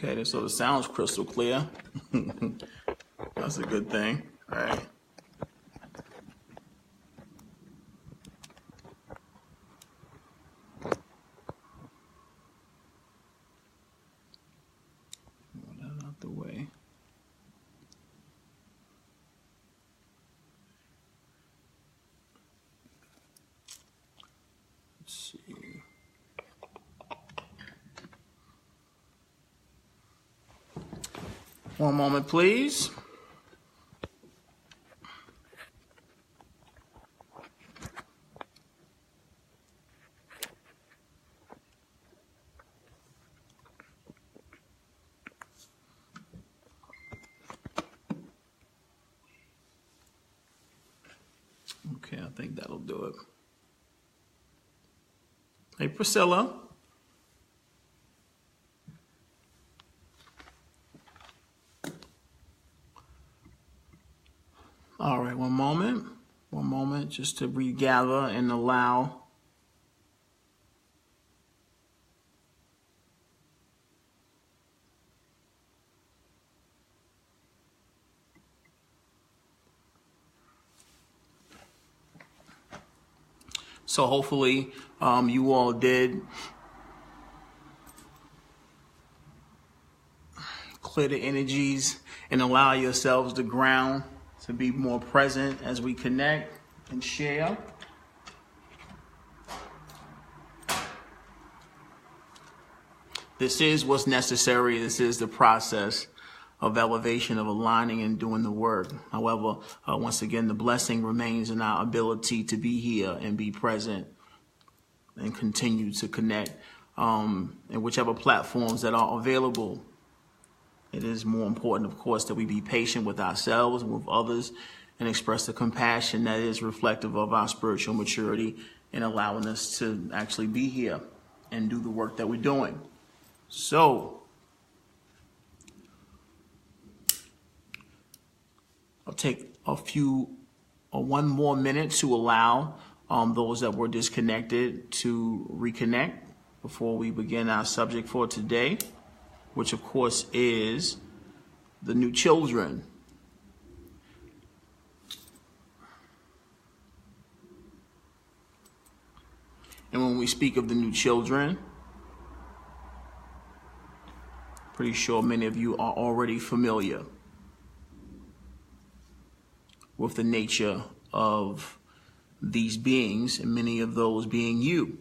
Okay, so the sound's crystal clear. That's a good thing. All right. Move that out the way. Let's see. One moment, please. Okay, I think that'll do it. Hey, Priscilla. All right, one moment, just to regather and allow. So hopefully you all did clear the energies and allow yourselves to ground, to be more present as we connect and share. This is what's necessary. This is the process of elevation, of aligning and doing the work. However, once again, the blessing remains in our ability to be here and be present and continue to connect in whichever platforms that are available. It is more important, of course, that we be patient with ourselves and with others and express the compassion that is reflective of our spiritual maturity and allowing us to actually be here and do the work that we're doing. So, I'll take one more minute to allow those that were disconnected to reconnect before we begin our subject for today, which of course is the new children. And when we speak of the new children, pretty sure many of you are already familiar with the nature of these beings, and many of those being you.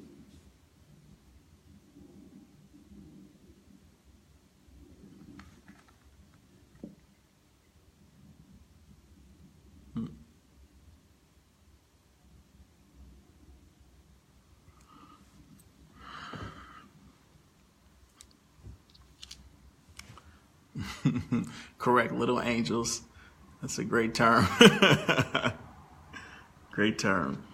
Correct, little angels. That's a great term. Great term.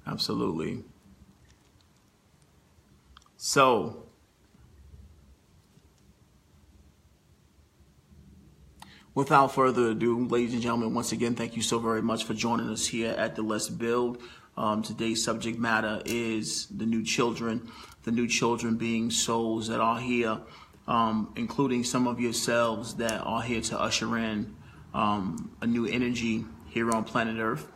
Absolutely. So, without further ado, ladies and gentlemen, once again, thank you so very much for joining us here at the Let's Build. Today's subject matter is the new children being souls that are here, including some of yourselves that are here to usher in a new energy here on planet Earth.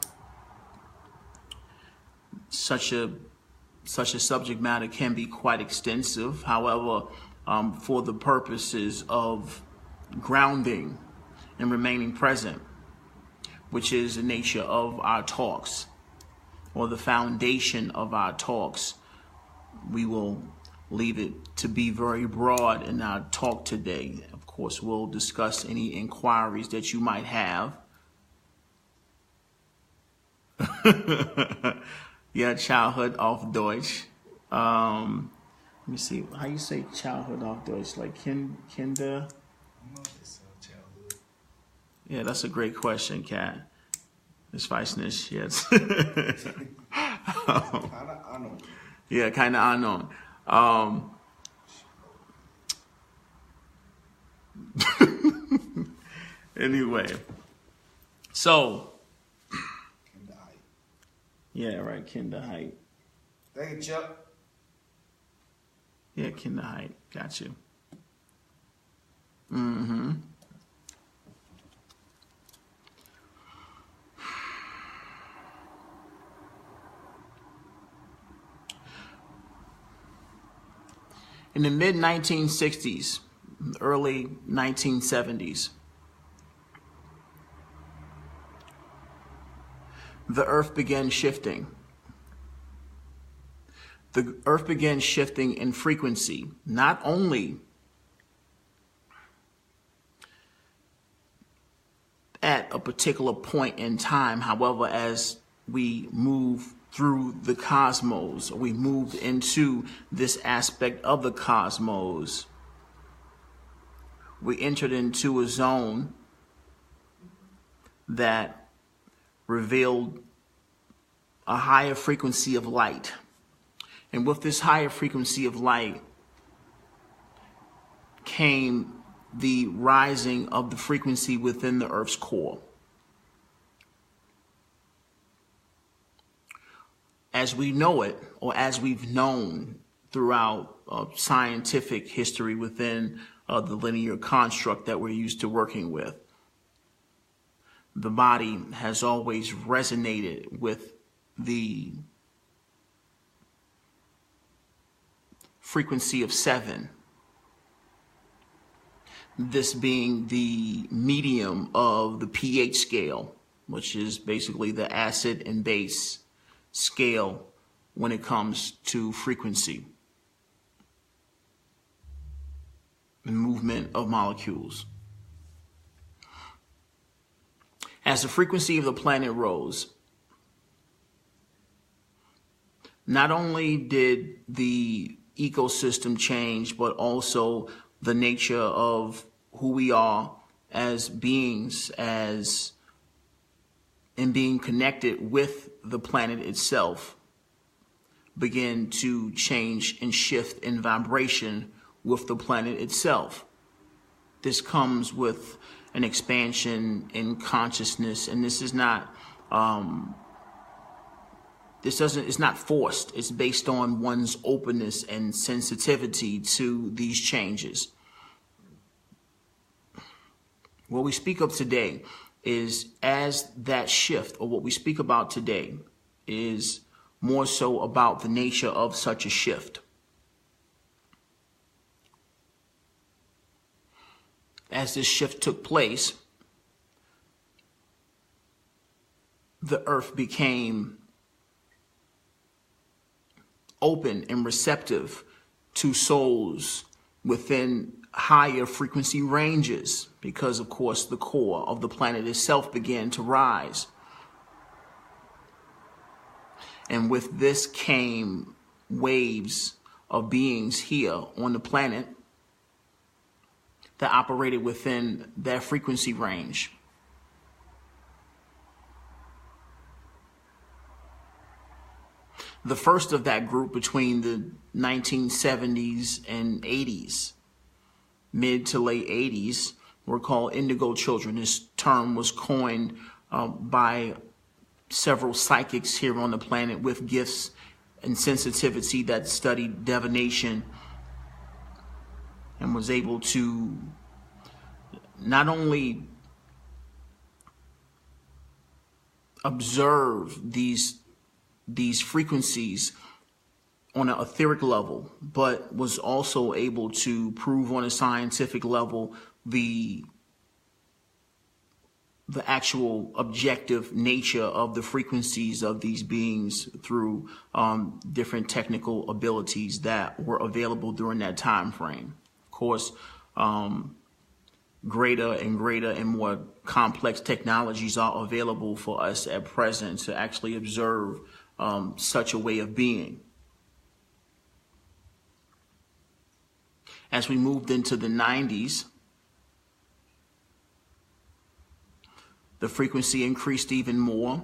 Such a subject matter can be quite extensive. However, for the purposes of grounding and remaining present, which is the nature of our talks, or the foundation of our talks, we will leave it to be very broad in our talk today. Of course, we'll discuss any inquiries that you might have. Yeah, childhood auf Deutsch. Let me see, how you say childhood auf Deutsch? Like kinder? Yeah, that's a great question, Kat. Miss Weissnish, yes. Yeah, kind of unknown. Anyway, so yeah, right, Kinderheit. Thank you, Chuck. Yeah, kin to height. Got you. In the mid 1960s, early 1970s, the earth began shifting. The earth began shifting in frequency, not only at a particular point in time. However, as we move through the cosmos, we moved into this aspect of the cosmos, we entered into a zone that revealed a higher frequency of light. And with this higher frequency of light came the rising of the frequency within the Earth's core. As we know it, or as we've known throughout scientific history within the linear construct that we're used to working with, the body has always resonated with the frequency of 7. This being the medium of the pH scale, which is basically the acid and base scale when it comes to frequency and movement of molecules. As the frequency of the planet rose, not only did the ecosystem change, but also the nature of who we are as beings, as in being connected with the planet itself, begin to change and shift in vibration with the planet itself. This comes with an expansion in consciousness, and this is not it's not forced. It's based on one's openness and sensitivity to these changes. What we speak of today is as that shift, or what we speak about today is more so about the nature of such a shift. As this shift took place, the earth became open and receptive to souls within higher frequency ranges, because of course the core of the planet itself began to rise. And with this came waves of beings here on the planet that operated within their frequency range. The first of that group between the 1970s and 80s, mid to late 80s, were called indigo children. This term was coined by several psychics here on the planet with gifts and sensitivity that studied divination and was able to not only observe these frequencies on an etheric level, but was also able to prove on a scientific level the actual objective nature of the frequencies of these beings through different technical abilities that were available during that time frame. Of course, greater and greater and more complex technologies are available for us at present to actually observe such a way of being. As we moved into the 90s, the frequency increased even more.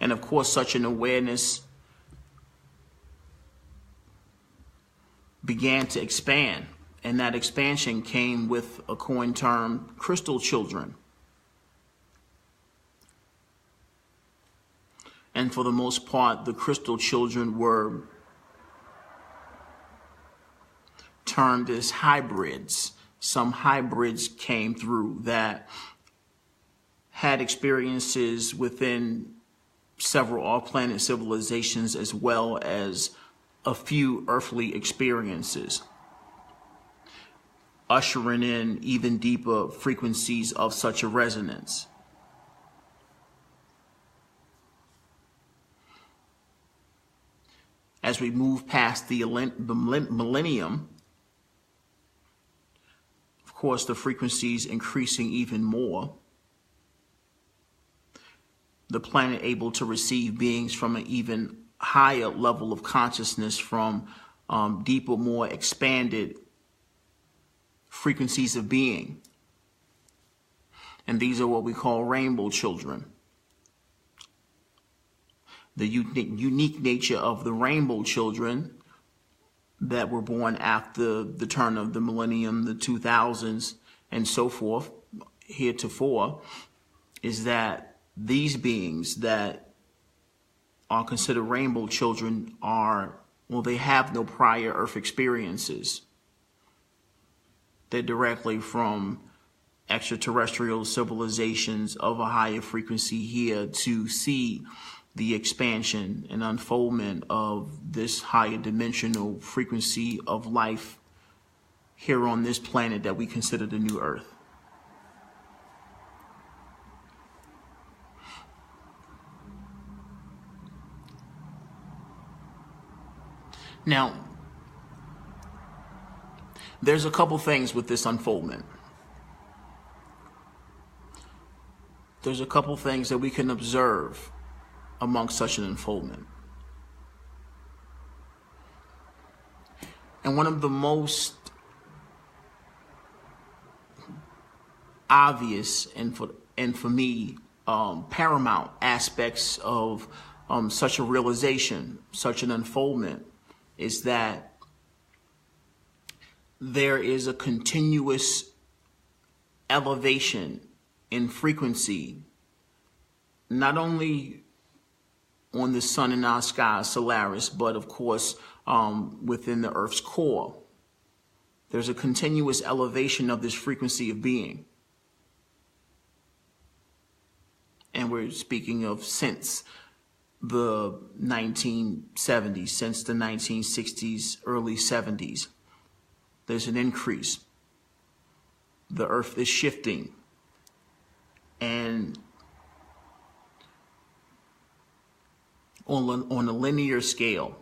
And of course, such an awareness began to expand. And that expansion came with a coined term, crystal children. And And for the most part, the crystal children were termed as hybrids. Some hybrids came through that had experiences within several off-planet civilizations, as well as a few earthly experiences, ushering in even deeper frequencies of such a resonance. As we move past the millennium, of course, the frequencies increasing even more. The planet able to receive beings from an even higher level of consciousness, from deeper, more expanded frequencies of being. And these are what we call rainbow children. The unique nature of the rainbow children that were born after the turn of the millennium, the 2000s, and so forth, heretofore, is that these beings that are considered rainbow children they have no prior Earth experiences. They're directly from extraterrestrial civilizations of a higher frequency here to see the expansion and unfoldment of this higher dimensional frequency of life here on this planet that we consider the new Earth. Now, there's a couple things with this unfoldment. There's a couple things that we can observe amongst such an unfoldment. And one of the most obvious and for me paramount aspects of such a realization, such an unfoldment, is that there is a continuous elevation in frequency, not only on the sun in our sky, Solaris, but of course within the Earth's core. There's a continuous elevation of this frequency of being. And we're speaking of since the 1970s, since the 1960s, early 70s. There's an increase. The Earth is shifting. And on a linear scale,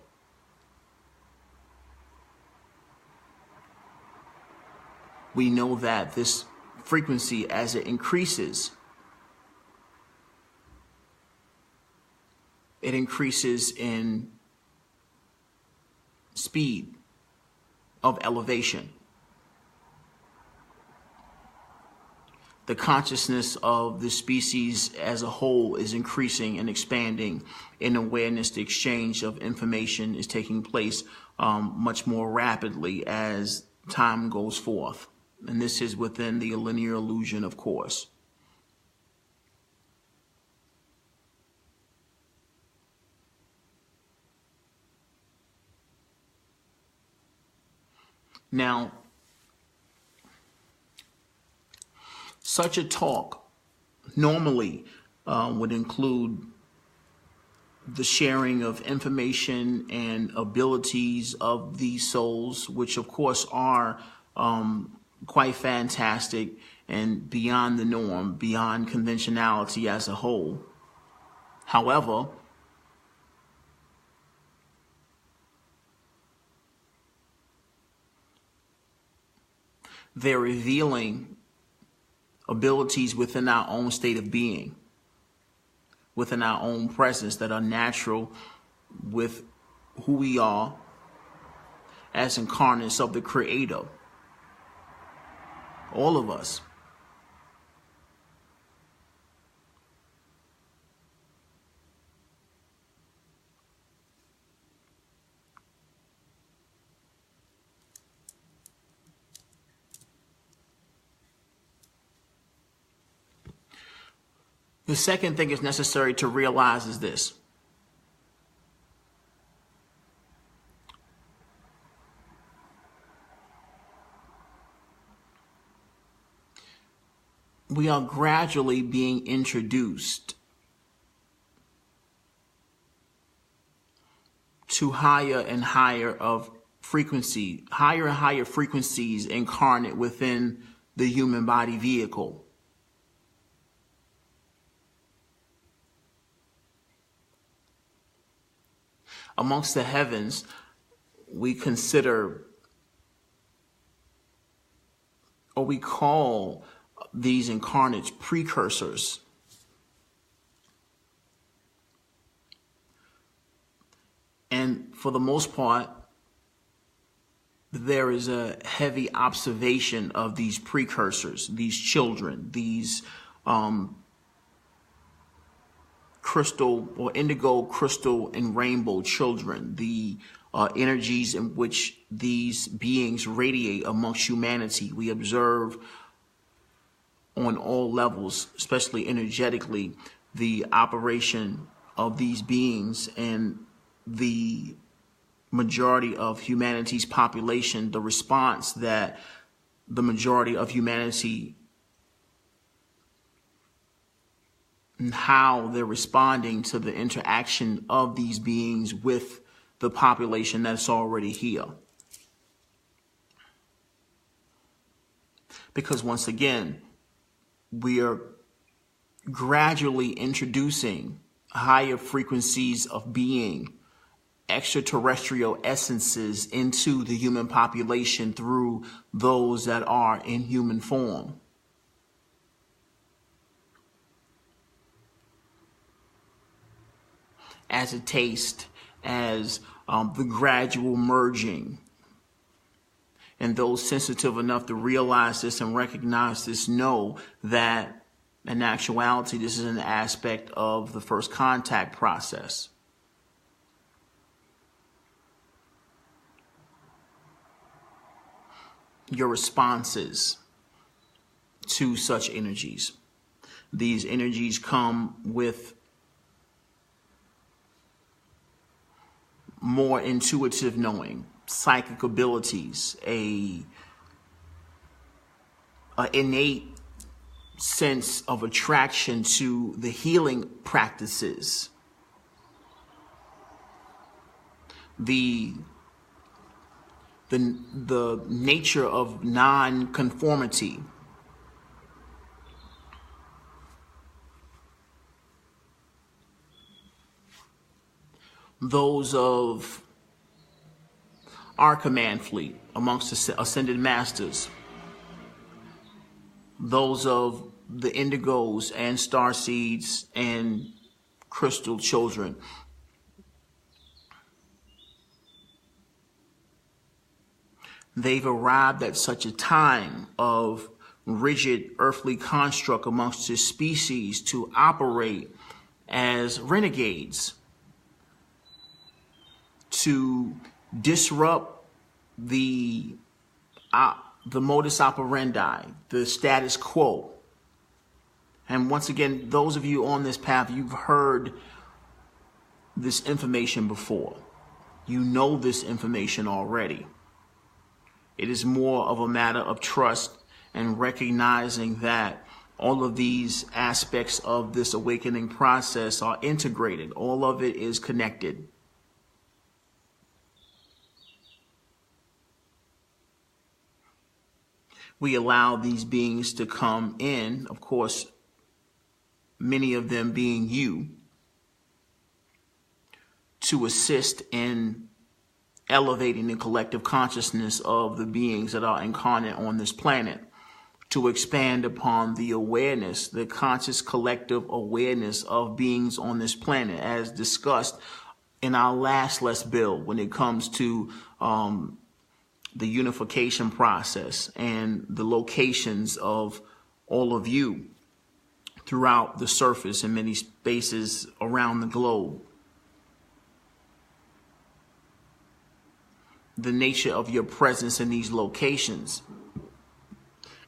we know that this frequency, as it increases, it increases in speed of elevation. The consciousness of the species as a whole is increasing and expanding in awareness. The exchange of information is taking place much more rapidly as time goes forth. And this is within the linear illusion, of course. Now, such a talk normally would include the sharing of information and abilities of these souls, which of course are quite fantastic and beyond the norm, beyond conventionality as a whole. However, they're revealing abilities within our own state of being, within our own presence, that are natural with who we are as incarnates of the Creator. All of us. The second thing is necessary to realize is this. we are gradually being introduced to higher and higher frequencies incarnate within the human body vehicle. Amongst the heavens, we consider, or we call these incarnates precursors. And for the most part, there is a heavy observation of these precursors, these children, these crystal or indigo, crystal, and rainbow children, the energies in which these beings radiate amongst humanity. We observe on all levels, especially energetically, the operation of these beings and the majority of humanity's population, the response that the majority of humanity and how they're responding to the interaction of these beings with the population that's already here. Because once again, we are gradually introducing higher frequencies of being, extraterrestrial essences into the human population through those that are in human form. As a taste, as the gradual merging. And those sensitive enough to realize this and recognize this know that in actuality, this is an aspect of the first contact process. Your responses to such energies. These energies come with more intuitive knowing, psychic abilities, a innate sense of attraction to the healing practices, the nature of non-conformity. Those of our command fleet amongst the ascended masters, those of the indigos and star seeds and crystal children. They've arrived at such a time of rigid earthly construct amongst this species to operate as renegades, to disrupt the modus operandi, the status quo. And once again, those of you on this path, you've heard this information before. You know this information already. It is more of a matter of trust and recognizing that all of these aspects of this awakening process are integrated. All of it is connected. We allow these beings to come in, of course, many of them being you, to assist in elevating the collective consciousness of the beings that are incarnate on this planet, to expand upon the awareness, the conscious collective awareness of beings on this planet, as discussed in our last Let's Build when it comes to the unification process and the locations of all of you throughout the surface and many spaces around the globe. The nature of your presence in these locations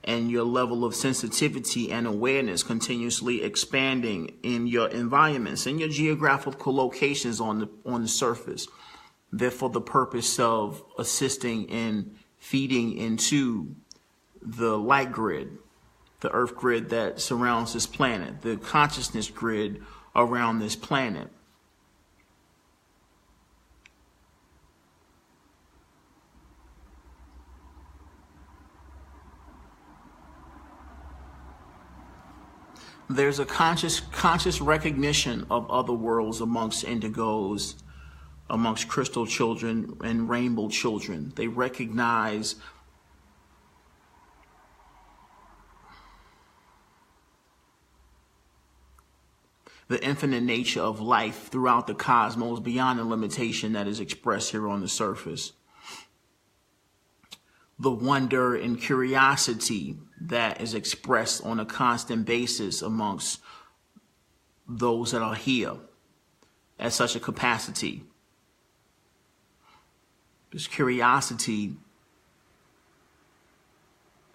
and your level of sensitivity and awareness continuously expanding in your environments and your geographical locations on the surface. Therefore, the purpose of assisting in feeding into the light grid the earth grid that surrounds this planet, the consciousness grid around this planet. There's a conscious recognition of other worlds amongst indigos, amongst crystal children and rainbow children. They recognize the infinite nature of life throughout the cosmos beyond the limitation that is expressed here on the surface. The wonder and curiosity that is expressed on a constant basis amongst those that are here at such a capacity. This curiosity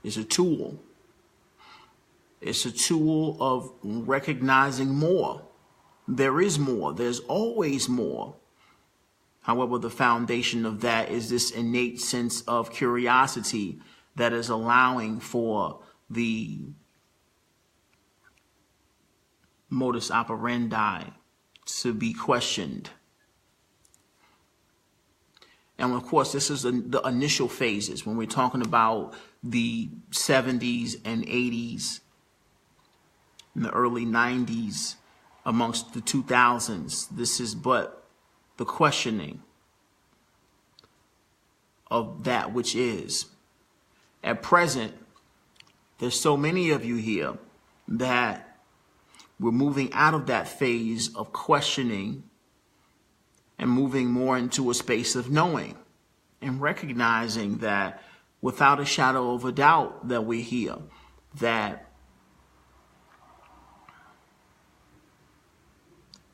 is a tool. It's a tool of recognizing more. There is more. There's always more. However, the foundation of that is this innate sense of curiosity that is allowing for the modus operandi to be questioned. And of course, this is the initial phases when we're talking about the 70s and 80s, and the early 90s, amongst the 2000s. This is but the questioning of that which is. At present, there's so many of you here that we're moving out of that phase of questioning and moving more into a space of knowing and recognizing that without a shadow of a doubt that we're here, that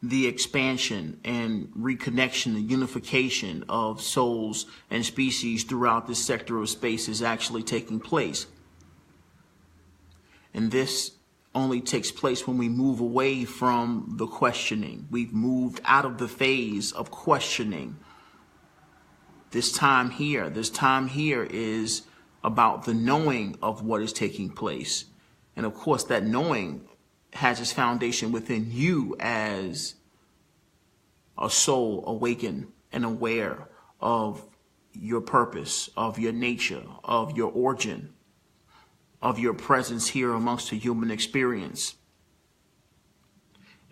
the expansion and reconnection, the unification of souls and species throughout this sector of space is actually taking place. And this only takes place when we move away from the questioning. We've moved out of the phase of questioning. This time here is about the knowing of what is taking place. And of course, that knowing has its foundation within you as a soul awakened and aware of your purpose, of your nature, of your origin, of your presence here amongst the human experience,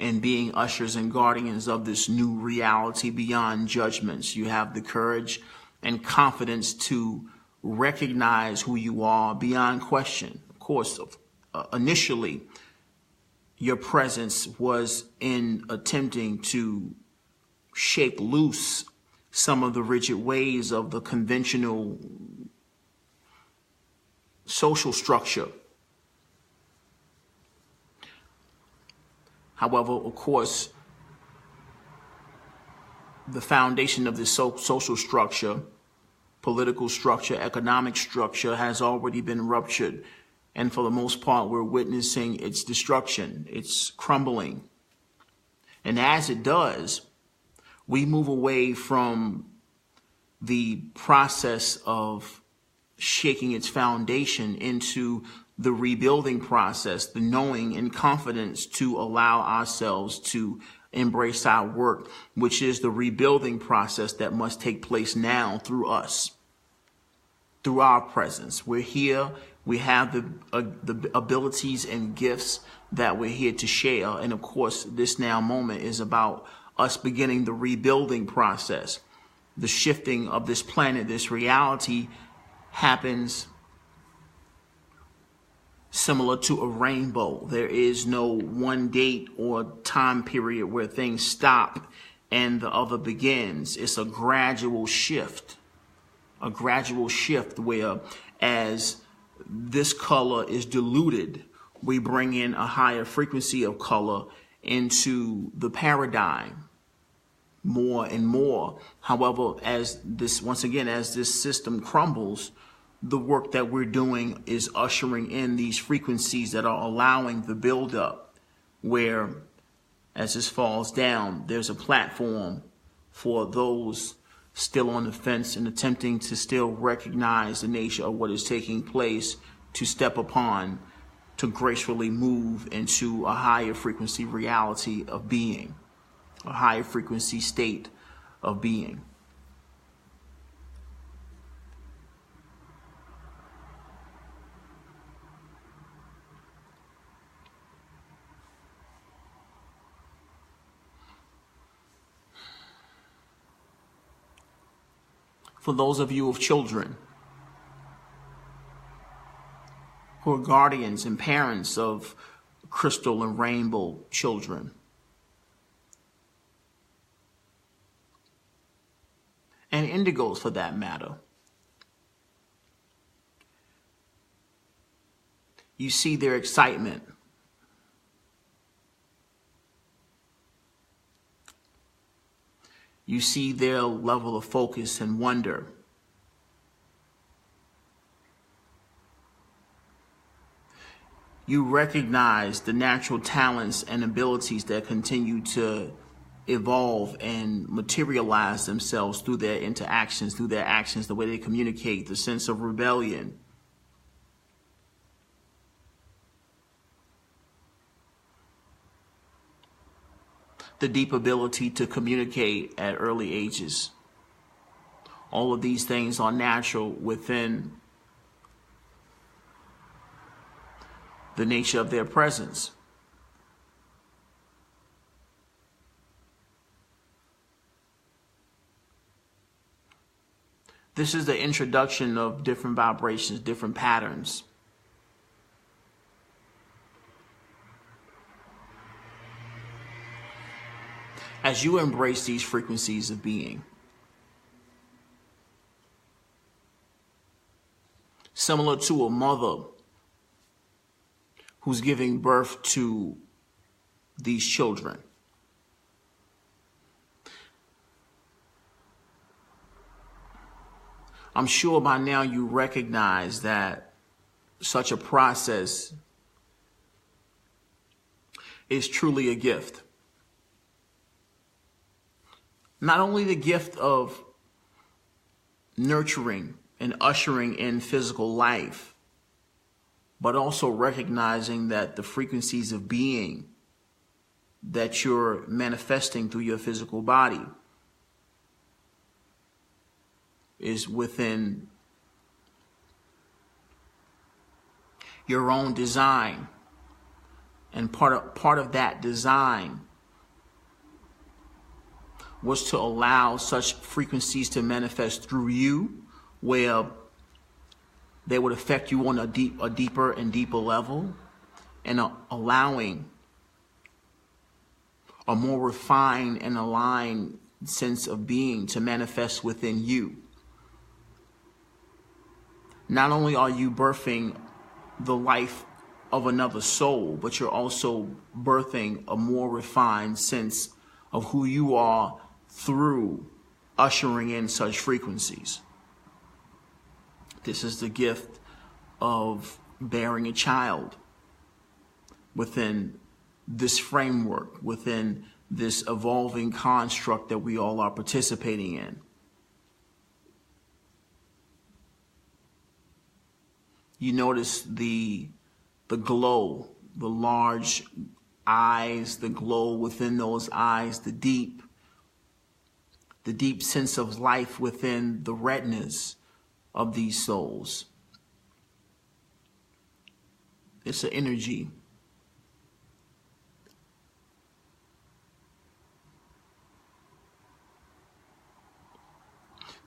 and being ushers and guardians of this new reality beyond judgments. You have the courage and confidence to recognize who you are beyond question. Of course, initially, your presence was in attempting to shake loose some of the rigid ways of the conventional social structure. However, of course, the foundation of this social structure, political structure, economic structure has already been ruptured. And for the most part, we're witnessing its destruction, its crumbling. And as it does, we move away from the process of shaking its foundation into the rebuilding process, the knowing and confidence to allow ourselves to embrace our work, which is the rebuilding process that must take place now through us, through our presence. We're here. We have the abilities and gifts that we're here to share. And of course, this now moment is about us beginning the rebuilding process. The shifting of this planet, this reality happens similar to a rainbow. There is no one date or time period where things stop and the other begins. It's a gradual shift where as this color is diluted, we bring in a higher frequency of color into the paradigm more and more. However, as this system crumbles, the work that we're doing is ushering in these frequencies that are allowing the buildup, where as this falls down, there's a platform for those still on the fence and attempting to still recognize the nature of what is taking place to step upon to gracefully move into a higher frequency reality of being, a higher frequency state of being. For those of you with children who are guardians and parents of crystal and rainbow children, and indigos for that matter, you see their excitement. You see their level of focus and wonder. You recognize the natural talents and abilities that continue to evolve and materialize themselves through their interactions, through their actions, the way they communicate, the sense of rebellion. The deep ability to communicate at early ages. All of these things are natural within the nature of their presence. This is the introduction of different vibrations, different patterns. As you embrace these frequencies of being, similar to a mother who's giving birth to these children, I'm sure by now you recognize that such a process is truly a gift. Not only the gift of nurturing and ushering in physical life, but also recognizing that the frequencies of being that you're manifesting through your physical body is within your own design. And part of that design was to allow such frequencies to manifest through you, where they would affect you on a deeper and deeper level, and allowing a more refined and aligned sense of being to manifest within you. Not only are you birthing the life of another soul, but you're also birthing a more refined sense of who you are through ushering in such frequencies. This is the gift of bearing a child within this framework, within this evolving construct that we all are participating in. You notice the glow, the large eyes, the glow within those eyes, the deep sense of life within the retinas of these souls. It's an energy.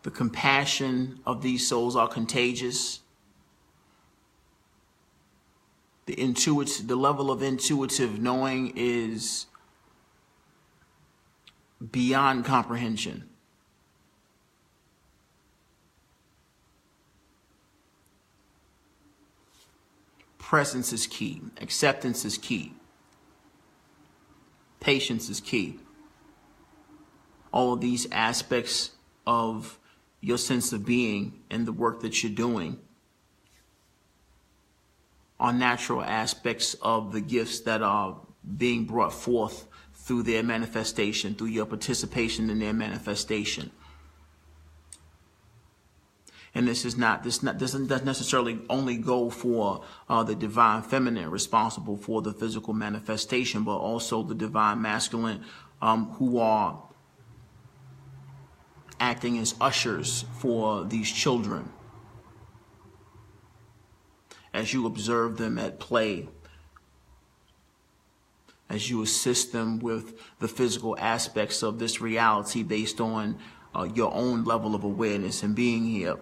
The compassion of these souls are contagious. The level of intuitive knowing is beyond comprehension. Presence is key. Acceptance is key. Patience is key. All of these aspects of your sense of being and the work that you're doing are natural aspects of the gifts that are being brought forth through their manifestation, through your participation in their manifestation. And doesn't necessarily only go for the divine feminine responsible for the physical manifestation, but also the divine masculine who are acting as ushers for these children. As you observe them at play, as you assist them with the physical aspects of this reality based on your own level of awareness and being here,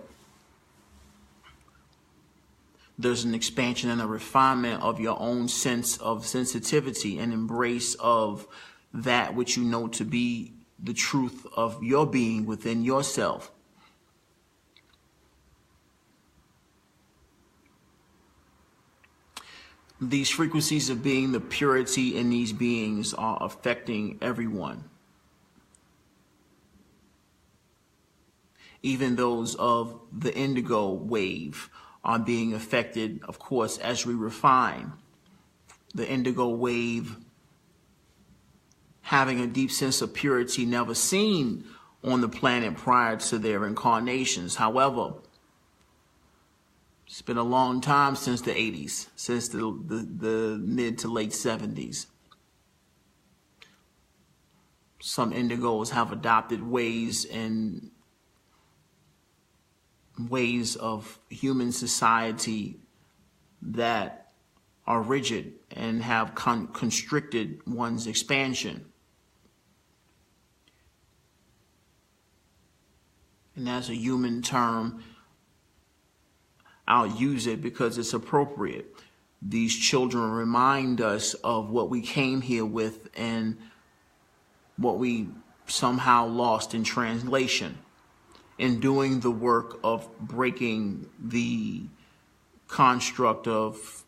there's an expansion and a refinement of your own sense of sensitivity and embrace of that which you know to be the truth of your being within yourself. These frequencies of being, the purity in these beings are affecting everyone. Even those of the indigo wave are being affected, of course, as we refine. The indigo wave having a deep sense of purity never seen on the planet prior to their incarnations. However, it's been a long time since the 80s, since the mid to late 70s. Some indigos have adopted ways of human society that are rigid and have constricted one's expansion. And as a human term, I'll use it because it's appropriate. These children remind us of what we came here with and what we somehow lost in translation, in doing the work of breaking the construct of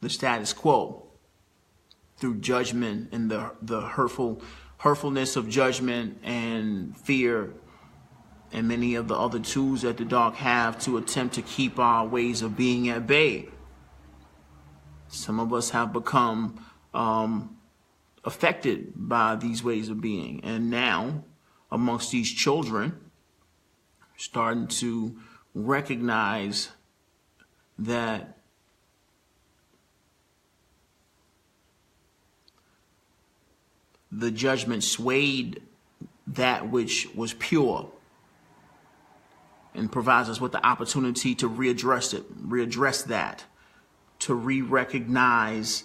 the status quo through judgment and the hurtfulness of judgment and fear and many of the other tools that the dark have to attempt to keep our ways of being at bay. Some of us have become affected by these ways of being. And now, amongst these children, starting to recognize that the judgment swayed that which was pure and provides us with the opportunity to readdress that, to re-recognize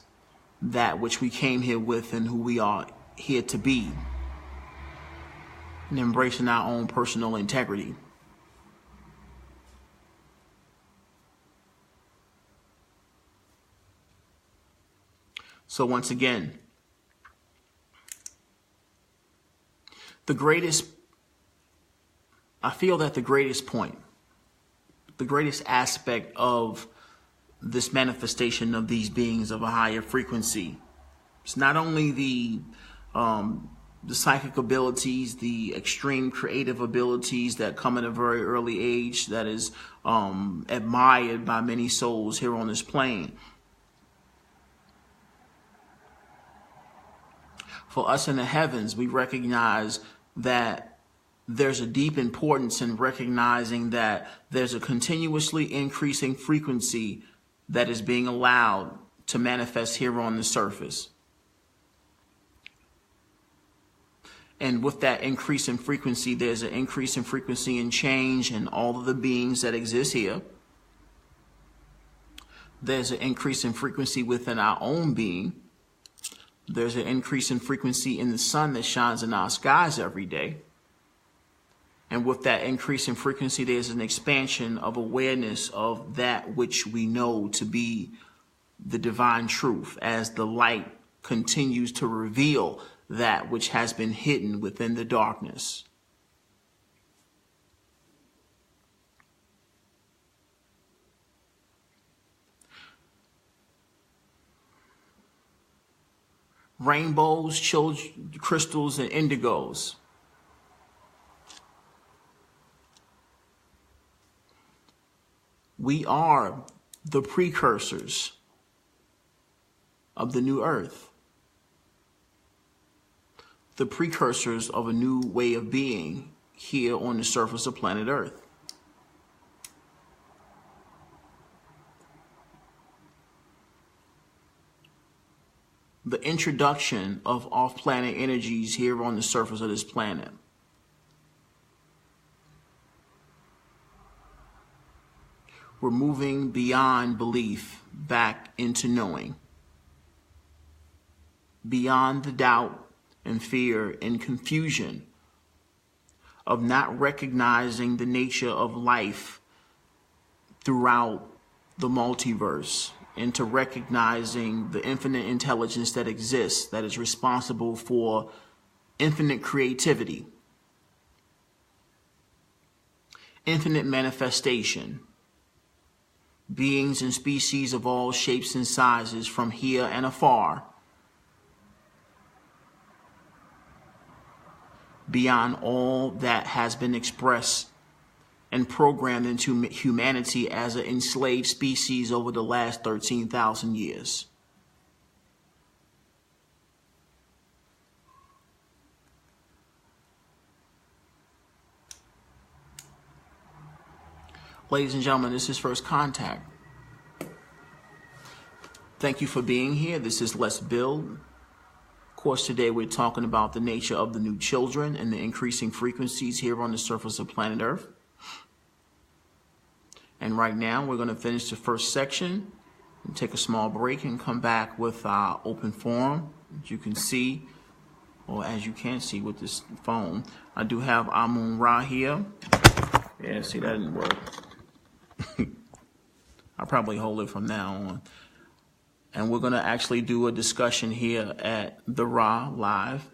that which we came here with and who we are here to be, and embracing our own personal integrity. So once again, I feel that the greatest point, the greatest aspect of this manifestation of these beings of a higher frequency, it's not only the psychic abilities, the extreme creative abilities that come at a very early age that is admired by many souls here on this plane. For us in the heavens, we recognize that there's a deep importance in recognizing that there's a continuously increasing frequency that is being allowed to manifest here on the surface. And with that increase in frequency, there's an increase in frequency and change in all of the beings that exist here. There's an increase in frequency within our own being. There's an increase in frequency in the sun that shines in our skies every day. And with that increase in frequency, there's an expansion of awareness of that which we know to be the divine truth as the light continues to reveal that which has been hidden within the darkness. Rainbows, crystals, and indigos. We are the precursors of the new earth, the precursors of a new way of being here on the surface of planet Earth. The introduction of off-planet energies here on the surface of this planet. We're moving beyond belief back into knowing. Beyond the doubt and fear and confusion of not recognizing the nature of life throughout the multiverse, into recognizing the infinite intelligence that exists, that is responsible for infinite creativity, infinite manifestation, beings and species of all shapes and sizes from here and afar, beyond all that has been expressed and programmed into humanity as an enslaved species over the last 13,000 years. Ladies and gentlemen, this is First Contact. Thank you for being here. This is Let's Build. Of course, today we're talking about the nature of the new children and the increasing frequencies here on the surface of planet Earth. And right now, we're going to finish the first section and take a small break and come back with our open forum. As you can see, or as you can see with this phone, I do have Amun Ra here. Yeah, see, that didn't work. I'll probably hold it from now on. And we're going to actually do a discussion here at the Ra Live.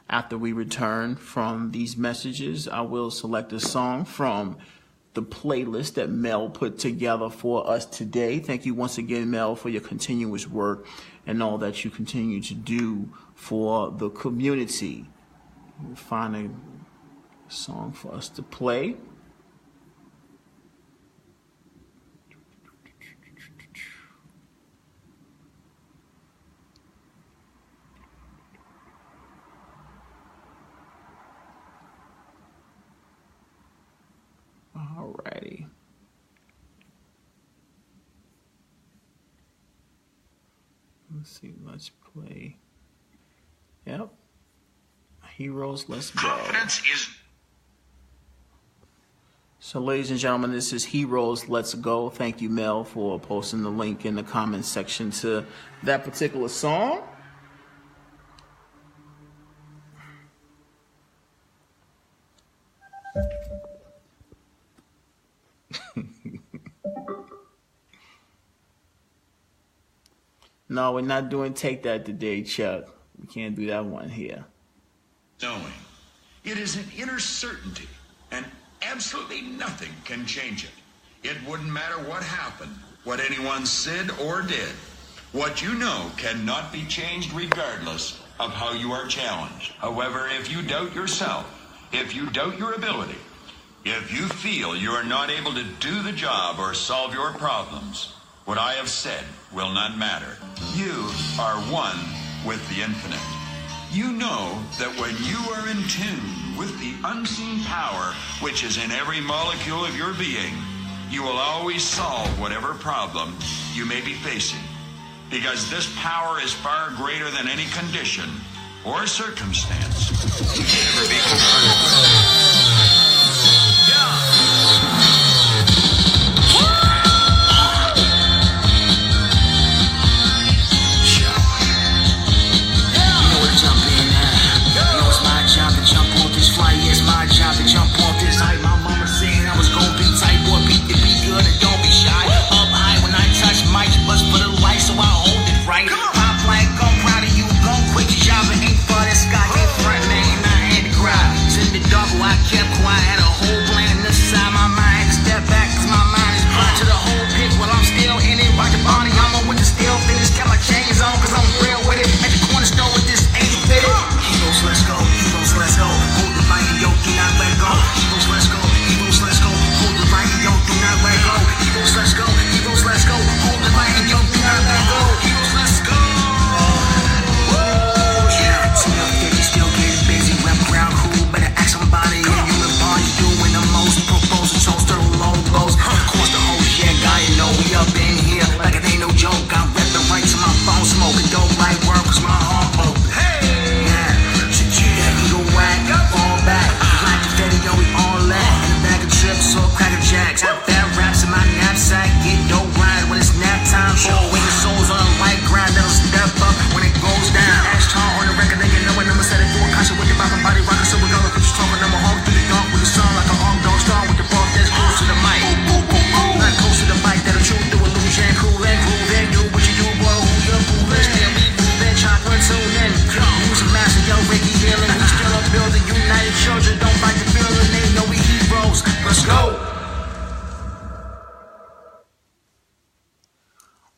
After we return from these messages, I will select a song from the playlist that Mel put together for us today. Thank you once again, Mel, for your continuous work and all that you continue to do for the community. We'll find a song for us to play. Alrighty. Let's see, let's play. Yep. Heroes, let's go. Confidence is... So, ladies and gentlemen, this is Heroes, Let's Go. Thank you, Mel, for posting the link in the comments section to that particular song. No, we're not doing Take That today, Chuck. We can't do that one here. Knowing. It is an inner certainty, and absolutely nothing can change it. It wouldn't matter what happened, what anyone said or did. What you know cannot be changed regardless of how you are challenged. However, if you doubt yourself, if you doubt your ability, if you feel you are not able to do the job or solve your problems, what I have said will not matter. You are one with the infinite. You know that when you are in tune with the unseen power which is in every molecule of your being, you will always solve whatever problem you may be facing. Because this power is far greater than any condition or circumstance you can ever be confronted with.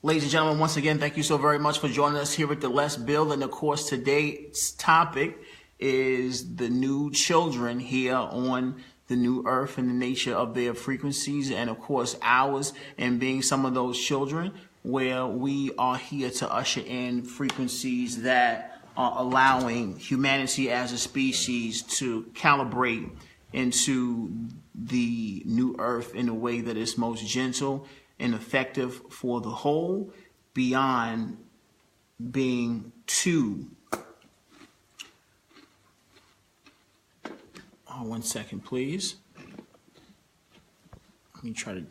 Ladies and gentlemen, once again, thank you so very much for joining us here at the Let's Build. And of course, today's topic is the new children here on the new earth and the nature of their frequencies, and of course ours, and being some of those children where we are here to usher in frequencies that are allowing humanity as a species to calibrate into the new earth in a way that is most gentle and effective for the whole, beyond being too. Oh, 1 second, please. Let me try to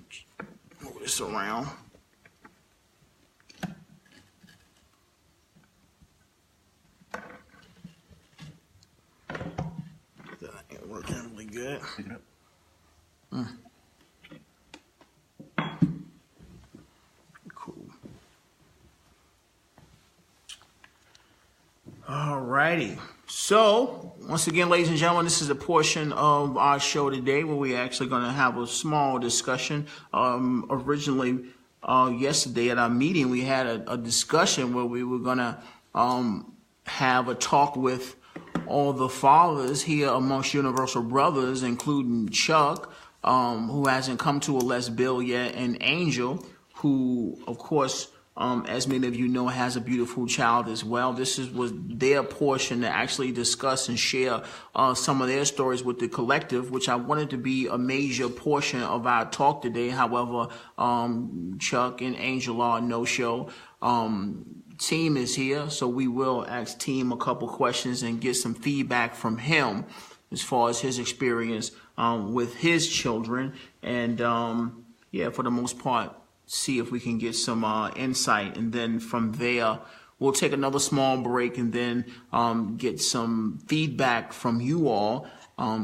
move this around. That ain't working really good. Cool. All righty. So, once again, ladies and gentlemen, this is a portion of our show today where we're actually going to have a small discussion. Originally, yesterday at our meeting, we had a discussion where we were going to have a talk with all the fathers here amongst Universal Brothers, including Chuck, who hasn't come to a Let's Build yet, and Angel, who, of course, as many of you know, has a beautiful child as well. This was their portion to actually discuss and share some of their stories with the collective, which I wanted to be a major portion of our talk today. However, Chuck and Angel are no-show. Team is here, so we will ask Team a couple questions and get some feedback from him as far as his experience with his children. And yeah, for the most part, see if we can get some insight, and then from there we'll take another small break and then get some feedback from you all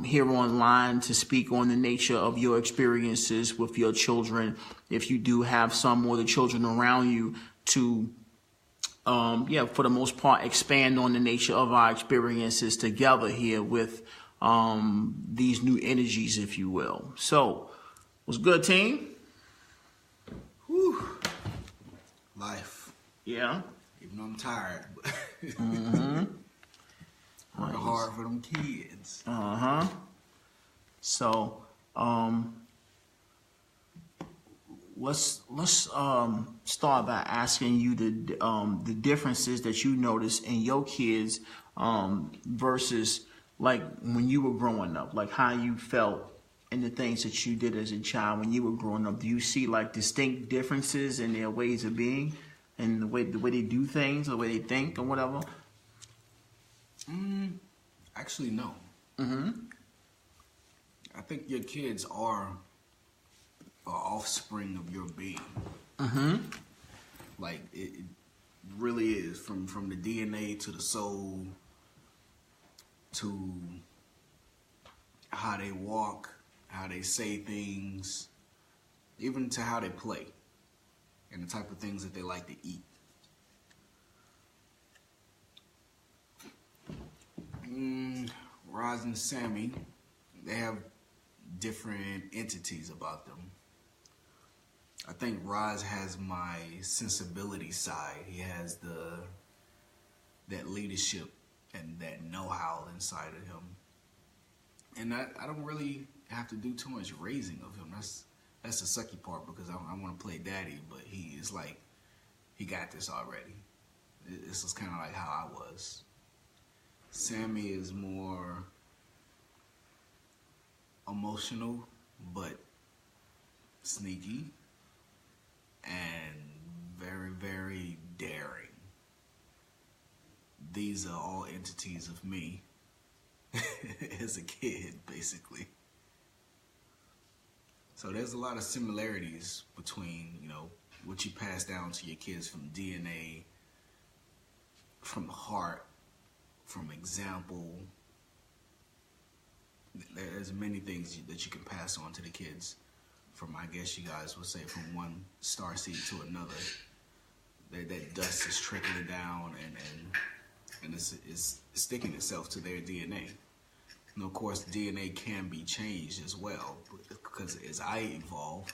here online to speak on the nature of your experiences with your children, if you do have some, or the children around you, to yeah, for the most part, expand on the nature of our experiences together here with these new energies, if you will. So, what's good, team? Whew. Life. Yeah. Even though I'm tired, but Working hard for them kids. So, let's start by asking you the differences that you notice in your kids versus like when you were growing up, like how you felt and the things that you did as a child when you were growing up. Do you see like distinct differences in their ways of being and the way they do things, the way they think or whatever? Actually, no. I think your kids are an offspring of your being. Like it really is, from the DNA to the soul to how they walk, how they say things, even to how they play, and the type of things that they like to eat. Roz and Sammy, they have different entities about them. I think Roz has my sensibility side. He has that leadership and that know-how inside of him. And I don't really have to do too much raising of him. That's the sucky part, because I want to play daddy, but he is like, he got this already. This is kind of like how I was. Sammy is more emotional, but sneaky and very, very daring. These are all entities of me as a kid, basically. So there's a lot of similarities between, you know, what you pass down to your kids from DNA, from the heart, from example. There's many things that you can pass on to the kids from, I guess you guys would say, from one starseed to another. That dust is trickling down and it's sticking itself to their DNA. And of course, DNA can be changed as well, because as I evolve,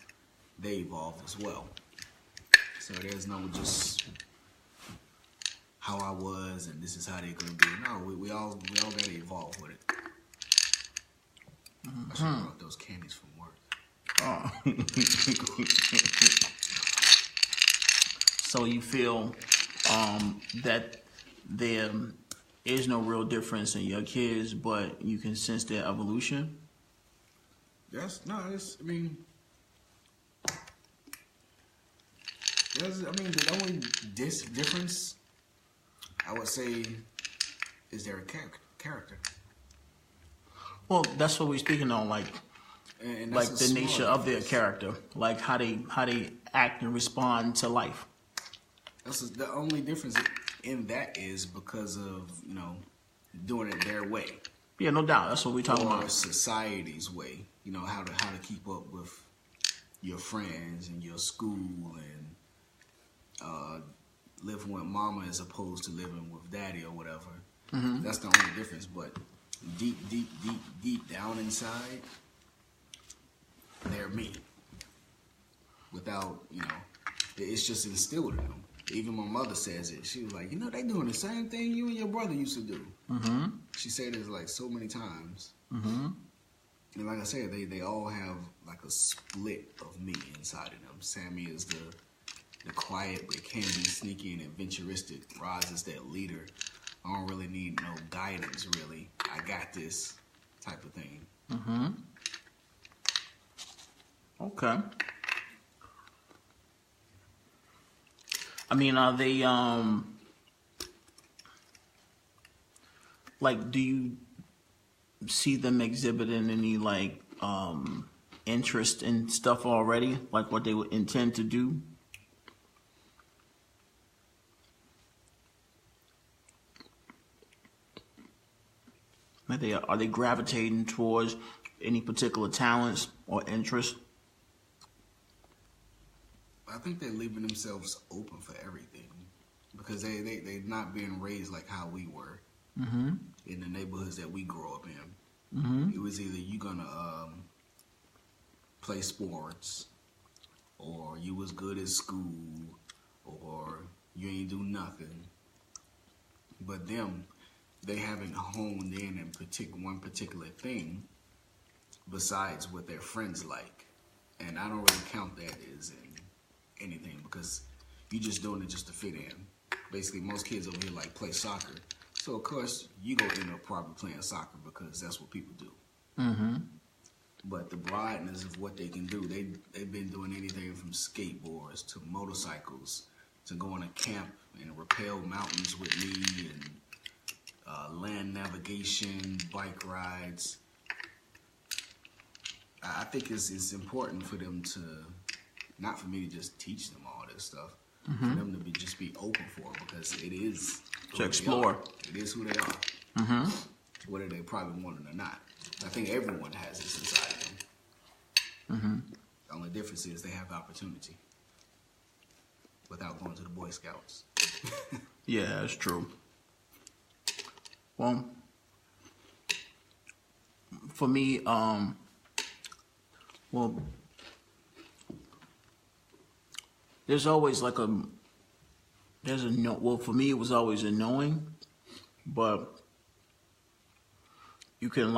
they evolve as well. So there's no just how I was and this is how they're gonna be. No, we all gotta evolve with it. I should have brought those candies from work. Oh. So you feel that there is no real difference in your kids, but you can sense their evolution? The only difference I would say is their character. Well, that's what we're speaking on, like the nature of their character, like how they act and respond to life. The only difference in that is because of, doing it their way. Yeah, no doubt. That's what we're talking or about. Society's way. How to keep up with your friends and your school and living with mama as opposed to living with daddy or whatever. Mm-hmm. That's the only difference. But deep down inside, they're me. Without, it's just instilled in them. Even my mother says it. She was like, they doing the same thing you and your brother used to do. Mm-hmm. She said it like so many times. Mm-hmm. And like I said, they all have like a split of me inside of them. Sammy is the quiet but can be sneaky and adventuristic. Roz is that leader. I don't really need no guidance, really. I got this type of thing. Mm-hmm. Okay. I mean, are they, do you see them exhibiting any, interest in stuff already? Like what they would intend to do? Are they gravitating towards any particular talents or interests? I think they're leaving themselves open for everything because they're not being raised like how we were in the neighborhoods that we grew up in. Mm-hmm. It was either you gonna play sports or you was good at school or you ain't do nothing. But they haven't honed in one particular thing besides what their friends like. And I don't really count that as anything because you just doing it just to fit in. Basically, most kids over here play soccer. So, of course, you go end up probably playing soccer because that's what people do. Mm-hmm. But the broadness of what they can do, they've been doing anything from skateboards to motorcycles to going to camp and rappel mountains with me and land navigation, bike rides. I think it's important for them to, not for me to just teach them all this stuff, for them to just be open for it because it is to explore. It is who they are, mm-hmm. Whether they probably want it or not. I think everyone has this inside of them. Mm-hmm. The only difference is they have the opportunity without going to the Boy Scouts. Yeah, that's true. Well, for me, there's always for me it was always a knowing, but you can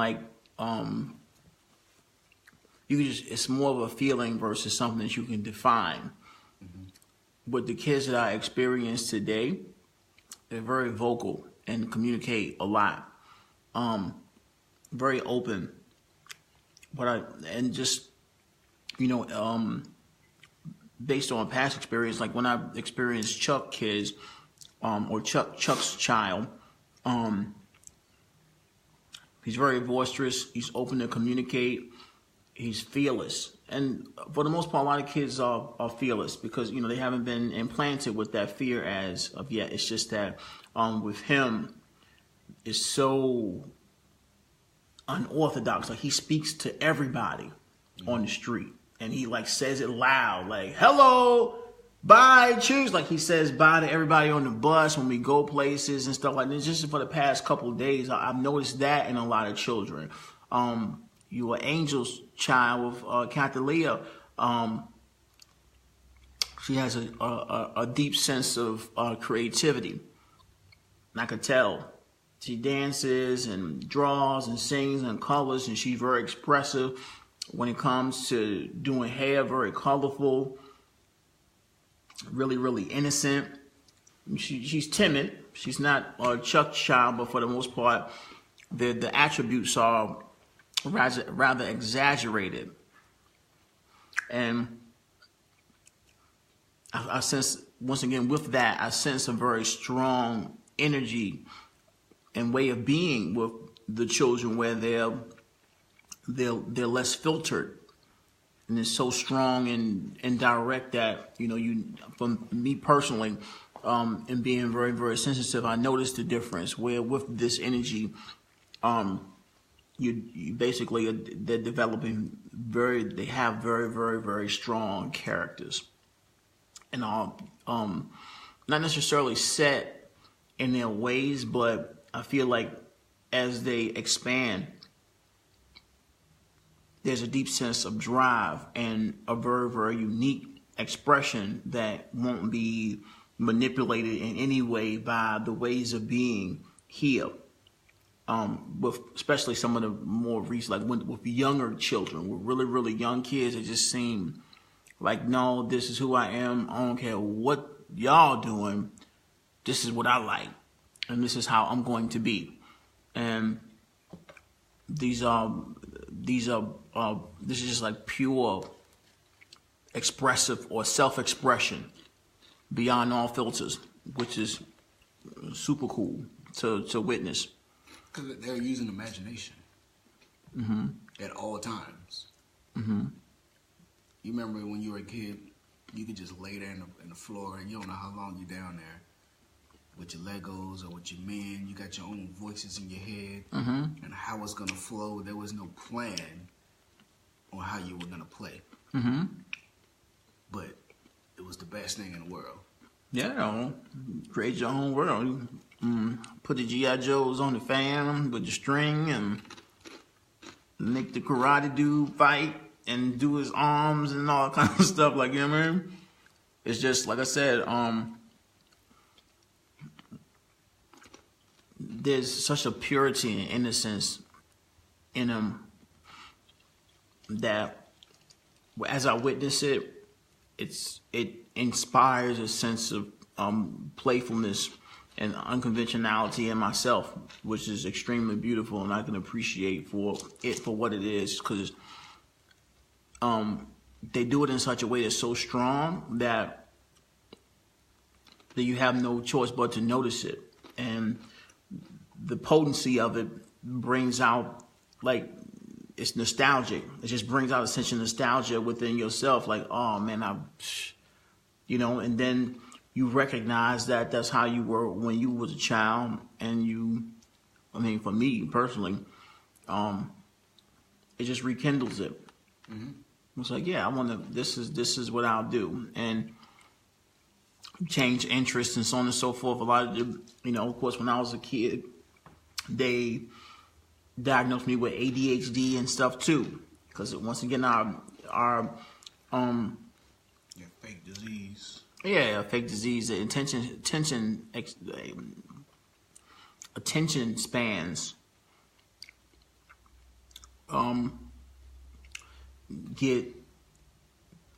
it's more of a feeling versus something that you can define. Mm-hmm. With the kids that I experience today, they're very vocal and communicate a lot. Very open. Based on past experience, like when I experienced Chuck kids, or Chuck's child, he's very boisterous. He's open to communicate. He's fearless. And for the most part, a lot of kids are fearless because, they haven't been implanted with that fear as of yet. It's just that with him, it's so unorthodox. Like he speaks to everybody on the street. And he says it loud, hello, bye, choose. He says bye to everybody on the bus when we go places and stuff like that. Just for the past couple of days, I've noticed that in a lot of children. You were Angel's child with Captain Leah. She has a deep sense of creativity. And I could tell. She dances and draws and sings and colors, and she's very expressive when it comes to doing hair, very colorful, really, really innocent. She's timid. She's not a Chuck child, but for the most part, the attributes are rather exaggerated. And I sense, once again, with that, I sense a very strong energy and way of being with the children, where they're less filtered, and it's so strong and direct that, you, from me personally, and being very, very sensitive, I noticed the difference where with this energy, you basically, they're developing they have very, very, very strong characters, and all, not necessarily set in their ways, but I feel like as they expand, there's a deep sense of drive and a very, very unique expression that won't be manipulated in any way by the ways of being here. With especially some of the more recent, like with younger children, with really, really young kids, it just seem like, no, this is who I am. I don't care what y'all doing. This is what I like, and this is how I'm going to be. And this is just like pure expressive or self-expression beyond all filters, which is super cool to witness. Because they're using imagination at all times. You remember when you were a kid, you could just lay there in the floor and you don't know how long you're down there with your Legos or with your men. You got your own voices in your head and how it's going to flow. There was no plan on how you were going to play. But it was the best thing in the world. Yeah, create your own world. Put the G.I. Joes on the fan with the string and make the karate dude fight and do his arms and all kinds of stuff, like, you know what I mean? It's just, like I said, there's such a purity and innocence in them that as I witness it, it inspires a sense of playfulness and unconventionality in myself, which is extremely beautiful, and I can appreciate for what it is, because they do it in such a way that's so strong that you have no choice but to notice it. And the potency of it brings out, like, it's nostalgic. It just brings out a sense of nostalgia within yourself, like, oh man, and then you recognize that that's how you were when you was a child, and for me personally, it just rekindles it. It's like, yeah, this is what I'll do, and change interests and so on and so forth. A lot of of course, when I was a kid, they diagnosed me with ADHD and stuff too, because once again, our fake disease. Yeah, fake disease. The attention spans get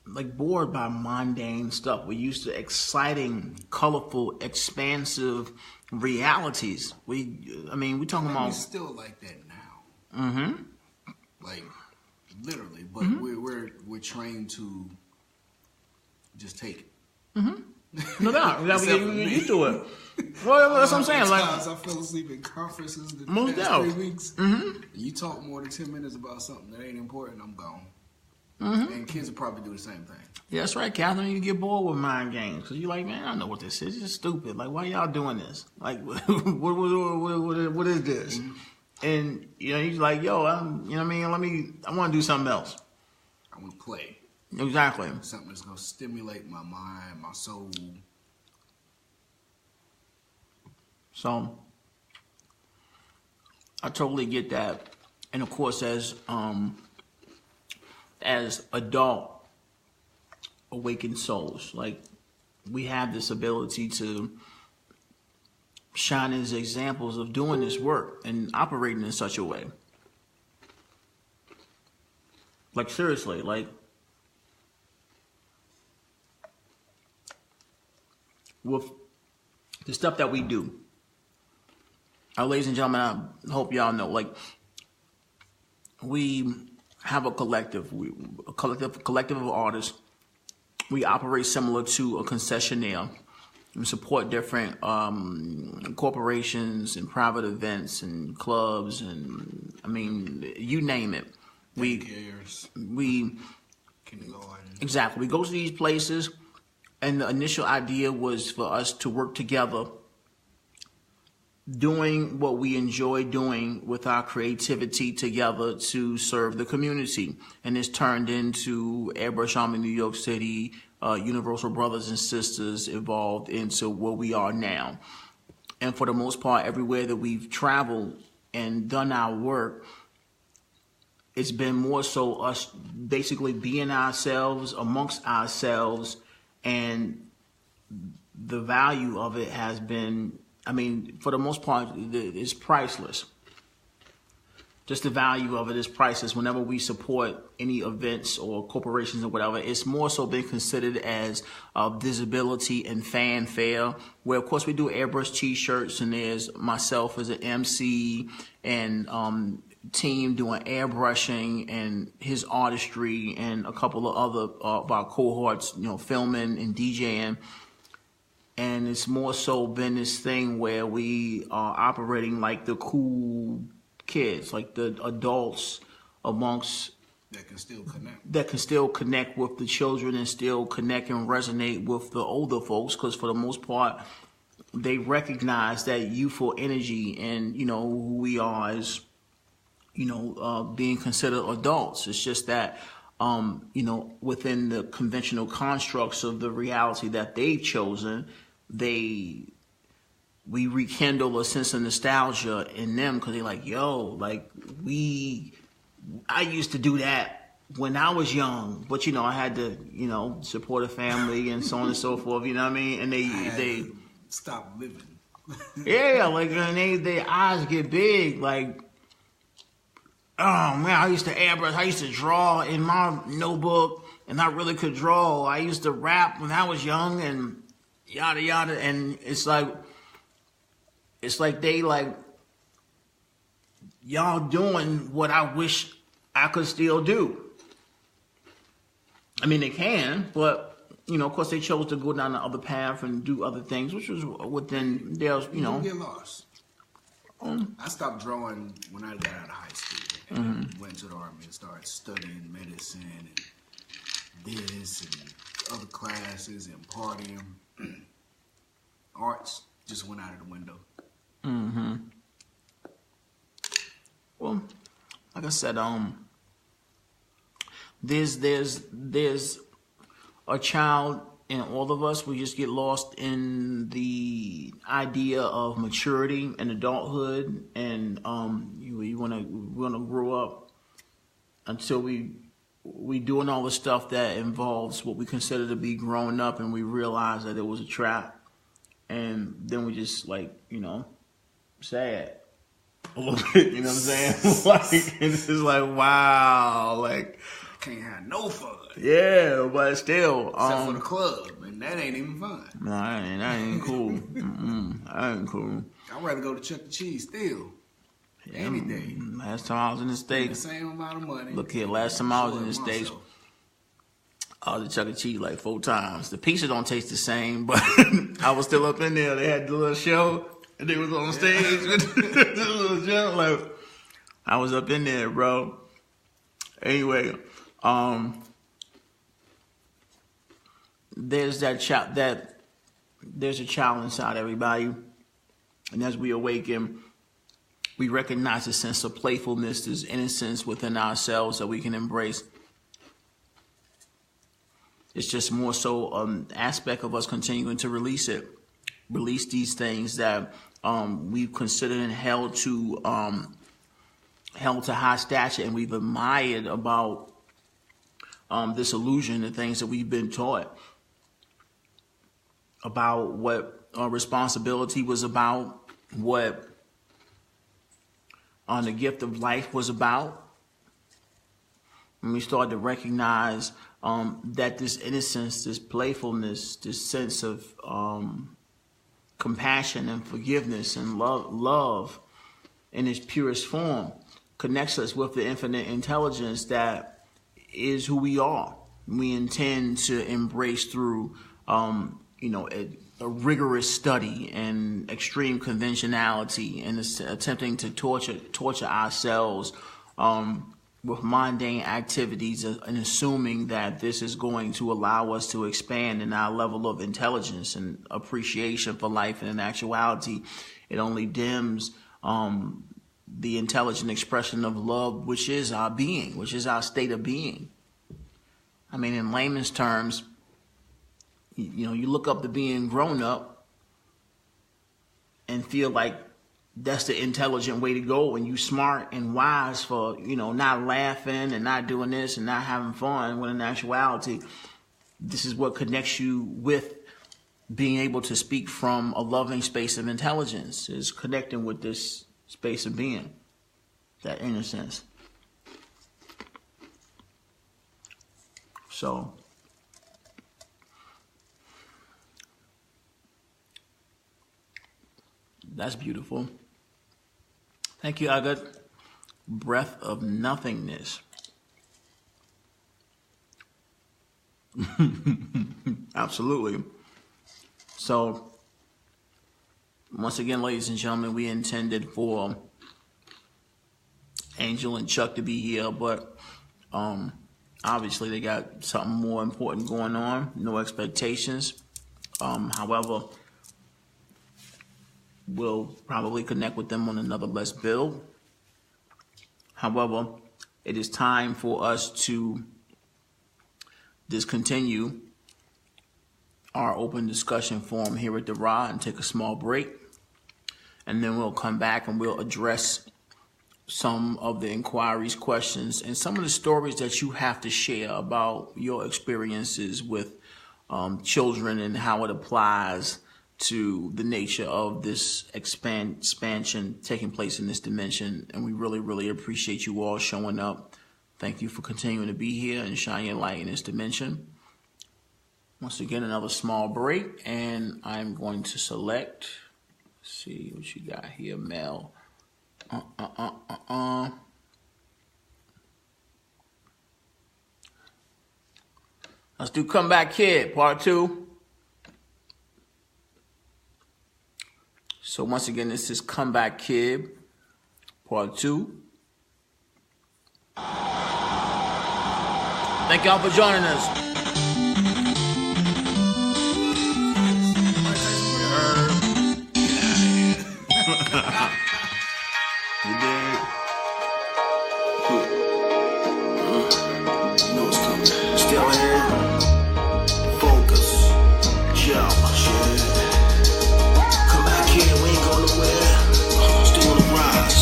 like bored by mundane stuff. We're used to exciting, colorful, expansive realities. We talking about. It's still like that now. Like literally, but we're trained to just take it. No doubt. We get used to it. Well, that's what I'm saying. Like, I fell asleep in conferences the most past doubt. 3 weeks. You talk more than 10 minutes about something that ain't important, I'm gone. And kids will probably do the same thing. Yeah, that's right, Catherine. You get bored with mind games because you're like, man, I know what this is. It's just stupid. Like, why y'all doing this? Like, what is this? And you're like, yo, I want to do something else. I want to play. Exactly. Something that's going to stimulate my mind, my soul. So, I totally get that. And of course, as adult awakened souls. Like, we have this ability to shine as examples of doing this work and operating in such a way. Like, seriously, like, with the stuff that we do, ladies and gentlemen, I hope y'all know, like, we have a collective, a collective of artists. We operate similar to a concessionaire. We support different corporations and private events and clubs, and I mean, you name it. We exactly. We go to these places, and the initial idea was for us to work together, doing what we enjoy doing with our creativity together to serve the community. And it's turned into Airbrush Army New York City, Universal Brothers and Sisters, evolved into where we are now. And for the most part, everywhere that we've traveled and done our work, it's been more so us basically being ourselves amongst ourselves, and the value of it has been, I mean, for the most part, it's priceless. Just the value of it is priceless. Whenever we support any events or corporations or whatever, it's more so been considered as visibility and fanfare, where, of course, we do airbrush T-shirts, and there's myself as an MC and team doing airbrushing and his artistry, and a couple of other of our cohorts, you know, filming and DJing. And it's more so been this thing where we are operating like the cool kids, like the adults amongst that can still connect. That can still connect with the children and still connect and resonate with the older folks, because for the most part, they recognize that youthful energy and, you know, who we are as, you know, being considered adults. It's just that, you know, within the conventional constructs of the reality that they've chosen, we rekindle a sense of nostalgia in them, because they're like, yo, like, I used to do that when I was young, but, you know, I had to, you know, support a family and so on and so forth, you know what I mean? And they stop living. Yeah, like, and their eyes get big, like, oh man, I used to airbrush, I used to draw in my notebook, and I really could draw. I used to rap when I was young, and yada yada. And it's like they like, y'all doing what I wish I could still do. I mean, they can, but, you know, of course, they chose to go down the other path and do other things, which was within their, you know. You get lost. I stopped drawing when I got out of high school, and went to the Army and started studying medicine and this and other classes and partying. Arts just went out of the window. Well, like I said, there's a child in all of us. We just get lost in the idea of maturity and adulthood, and we wanna grow up until we doing all the stuff that involves what we consider to be growing up, and we realize that it was a trap, and then we just, like, you know, sad a little bit, you know what I'm saying? Like, it's just like, wow, like, can't have no fun. Yeah, but still, except for the club, and that ain't even fun. No, that ain't cool. That ain't cool. I'd rather go to Chuck E. Cheese still. Yeah, any day. Last time I was in the States, the same amount of money. Look here, last time I was in the States, I was at Chuck E. Cheese like 4 times. The pizza don't taste the same, but I was still up in there. They had the little show, and they was on stage with the little show. Like, I was up in there, bro. Anyway, there's there's a child inside everybody, and as we awaken, we recognize a sense of playfulness, this innocence within ourselves that we can embrace. It's just more so an aspect of us continuing to release these things that we've considered and held to high stature, and we've admired about this illusion, the things that we've been taught about what responsibility was about, what the gift of life was about. And we start to recognize that this innocence, this playfulness, this sense of compassion and forgiveness and love in its purest form connects us with the infinite intelligence that is who we are. We intend to embrace through, a rigorous study and extreme conventionality and attempting to torture ourselves with mundane activities and assuming that this is going to allow us to expand in our level of intelligence and appreciation for life. And in actuality, it only dims the intelligent expression of love, which is our being, which is our state of being. I mean, in layman's terms, you look up to being grown up and feel like that's the intelligent way to go, and you smart and wise for, not laughing and not doing this and not having fun, when in actuality, this is what connects you with being able to speak from a loving space of intelligence, is connecting with this space of being, that innocence. So that's beautiful. Thank you, Agat. Breath of nothingness. Absolutely. So, once again, ladies and gentlemen, we intended for Angel and Chuck to be here, but obviously they got something more important going on. No expectations. However, we'll probably connect with them on another Let's Build. However, it is time for us to discontinue our open discussion forum here at the RA and take a small break. And then we'll come back and we'll address some of the inquiries, questions, and some of the stories that you have to share about your experiences with children and how it applies to the nature of this expansion taking place in this dimension. And we really, really appreciate you all showing up. Thank you for continuing to be here and shine your light in this dimension. Once again, another small break, and I'm going to select, let's see what you got here, Mel. Let's do Comeback Kid, part 2. So once again, this is Comeback Kid, part 2. Thank y'all for joining us. You did. You know what's coming. Still here. Focus. Jump. Shit. Come back here. We ain't going nowhere. Still on the rise.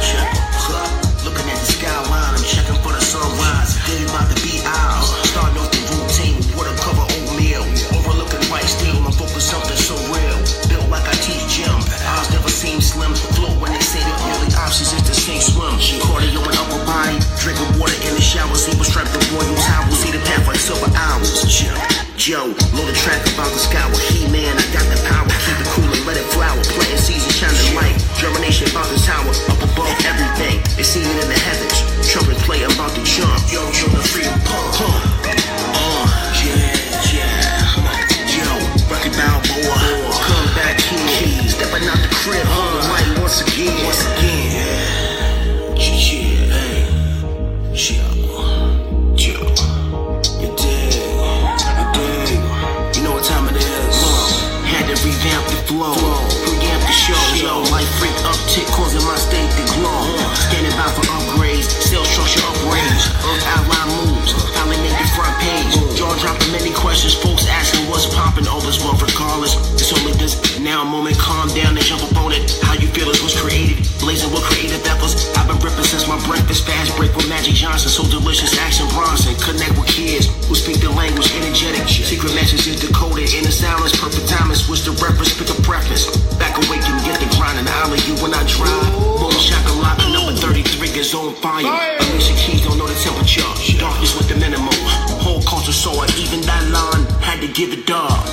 Check. Looking at the skyline. I'm checking for the sunrise. Day about to be out. Starting off the routine with water cover oatmeal. Overlooking right still. I'm focused something so real. Built like I teach gym. Eyes never seem slim. Float when they say the only options is to sink swim. Cardio and upper body. Drinking water in the shower. See what stripe the royal towel. See the path like silver hours. Joe, load the track about the sky with He-Man. I got the power. Keep it cool and let it flower. Planting seeds and shining light. Germination about the tower. Up above everything. They see it in the heavens. Trumpet play about to jump. Yo, the freedom pump. Rocky Balboa, come back here, stepping out the crib, right once again, you dig, you know what time it is, had to revamp the flow, preamp the show, yo, life freak uptick, causing my state to glow, standing by for upgrade, Johnson, so delicious, action Bronson. Connect with kids who speak the language energetic. Secret messages decoded in the silence, perfect timing. Switch the reference, pick a preference. Back awake and get the grind, and I'll you when I drive. Boom, shakalaka, number 33 is on fire. Alicia Keys don't know the temperature. Darkness with the minimal. Whole culture saw it, even that line had to give it up.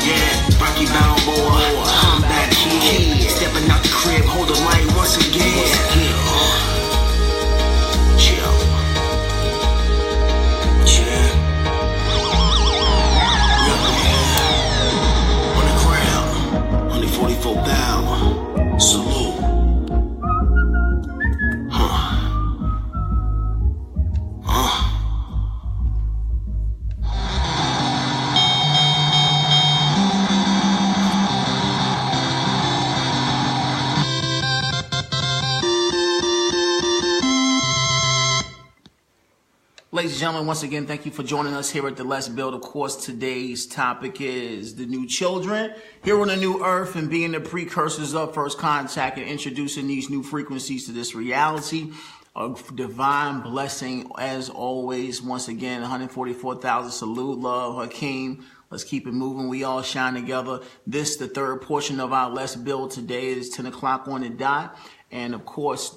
Yeah, Rocky Balboa, I'm back here. Stepping out the crib, hold the light once again. Chill. On the ground, only 44 Vell. Salute. Ladies and gentlemen, once again, thank you for joining us here at the Let's Build. Of course, today's topic is the new children here on the new earth and being the precursors of first contact and introducing these new frequencies to this reality of divine blessing. As always, once again, 144,000 salute, love, Hakeem. Let's keep it moving. We all shine together. This, the third portion of our Let's Build today, is 10 o'clock on the dot. And of course,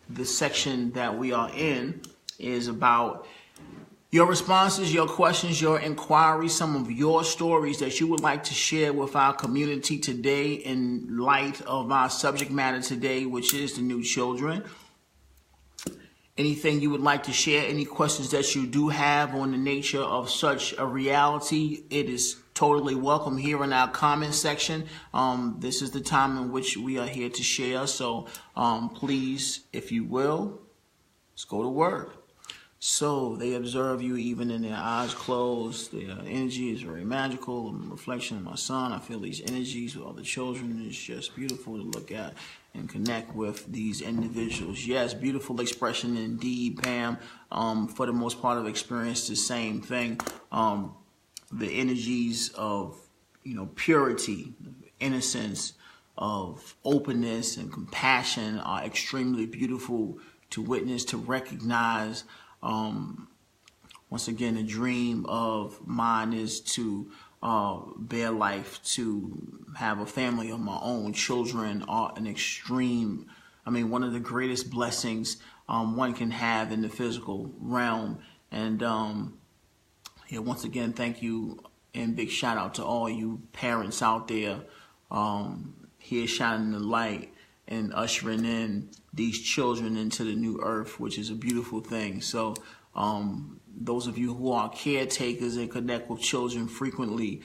the section that we are in is about your responses, your questions, your inquiries, some of your stories that you would like to share with our community today in light of our subject matter today, which is the new children. Anything you would like to share, any questions that you do have on the nature of such a reality, it is totally welcome here in our comment section. This is the time in which we are here to share. So please, if you will, let's go to work. So they observe you even in their eyes closed. Their energy is very magical. I'm a reflection of my son. I feel these energies with all the children. It's just beautiful to look at and connect with these individuals. Yes, beautiful expression indeed, Pam. For the most part, I've experienced the same thing. The energies of, purity, innocence, of openness and compassion are extremely beautiful to witness, to recognize. Once again, a dream of mine is to bear life, to have a family of my own. Children are an extreme, one of the greatest blessings one can have in the physical realm. And once again, thank you and big shout out to all you parents out there here shining the light and ushering in these children into the new earth, which is a beautiful thing. So those of you who are caretakers and connect with children frequently,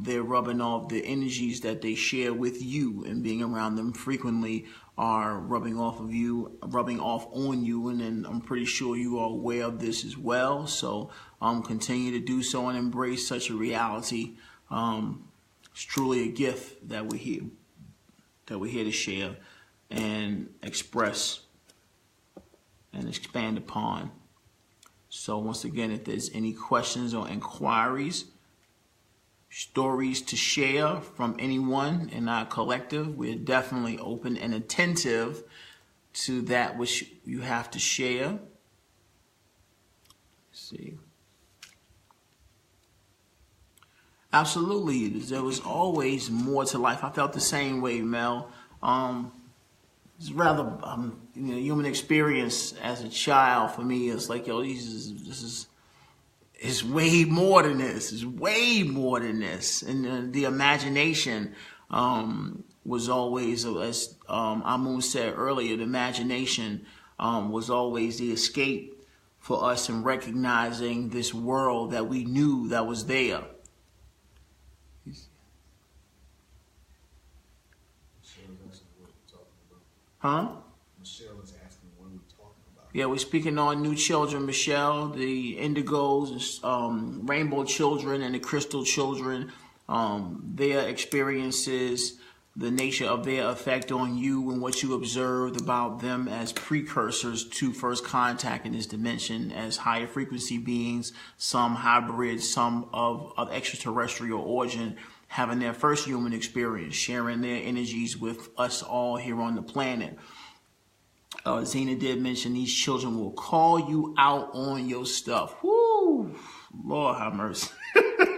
they're rubbing off the energies that they share with you, and being around them frequently are rubbing off on you. And then I'm pretty sure you are aware of this as well. So continue to do so and embrace such a reality. It's truly a gift that we're here to share and express and expand upon. So once again, if there's any questions or inquiries, stories to share from anyone in our collective, we're definitely open and attentive to that which you have to share. Let's see. Absolutely, there was always more to life. I felt the same way, Mel. It's rather, human experience as a child for me. It's like, it's way more than this. It's way more than this. And the imagination was always, as Amun said earlier, the imagination was always the escape for us in recognizing this world that we knew that was there. Huh? Michelle is asking what we're talking about. Yeah, we're speaking on new children, Michelle, the indigos, rainbow children, and the crystal children, their experiences, the nature of their effect on you, and what you observed about them as precursors to first contact in this dimension as higher frequency beings, some hybrid, some of extraterrestrial origin, having their first human experience, sharing their energies with us all here on the planet. Zena did mention these children will call you out on your stuff. Woo! Lord have mercy.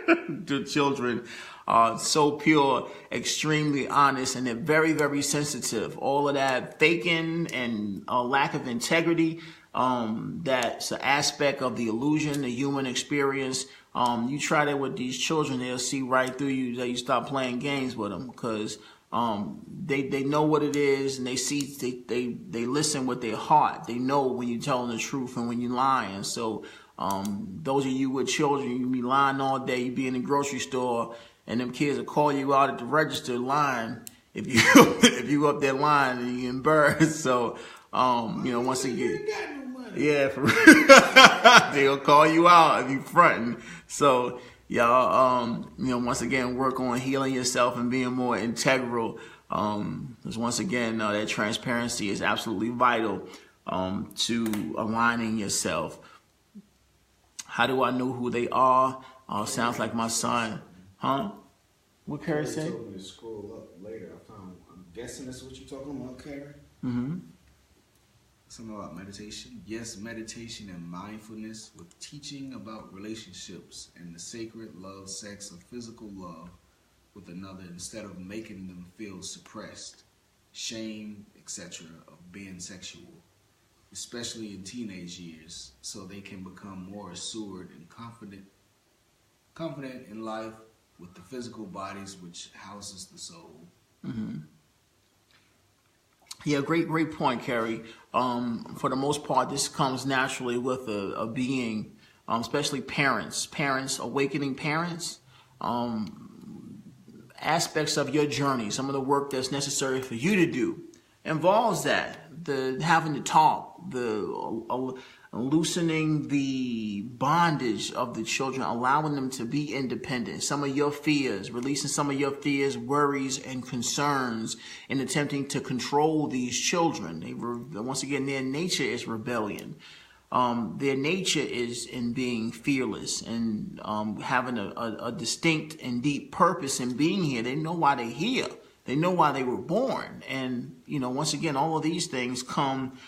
The children are so pure, extremely honest, and they're very, very sensitive. All of that faking and lack of integrity, that's an aspect of the illusion, the human experience. You try that with these children, they'll see right through you that you stop playing games with them, because they know what it is, and they listen with their heart. They know when you're telling the truth and when you're lying. So those of you with children, you be lying all day. You be in the grocery store, and them kids will call you out at the register line if you if you up that line and you embarrassed. So once again, yeah, for real. They'll call you out if you fronting. So y'all, once again, work on healing yourself and being more integral. Because once again, that transparency is absolutely vital to aligning yourself. How do I know who they are? Sounds like my son. Huh? What Carrie said? Told me to scroll up later. I'm guessing that's what you're talking about, Carrie. Mm-hmm. Something about meditation. Yes, meditation and mindfulness with teaching about relationships and the sacred love, sex, or physical love with another, instead of making them feel suppressed, shame, etc. of being sexual, especially in teenage years, so they can become more assured and confident in life with the physical bodies which houses the soul. Mm-hmm. Yeah, great point, Carrie. For the most part, this comes naturally with a being, especially parents, awakening parents, aspects of your journey, some of the work that's necessary for you to do involves that, the having to talk, the loosening the bondage of the children, allowing them to be independent. Some of your fears, releasing some of your fears, worries, and concerns in attempting to control these children. Once again, their nature is rebellion. Their nature is in being fearless and having a distinct and deep purpose in being here. They know why they're here. They know why they were born. And, once again, all of these things come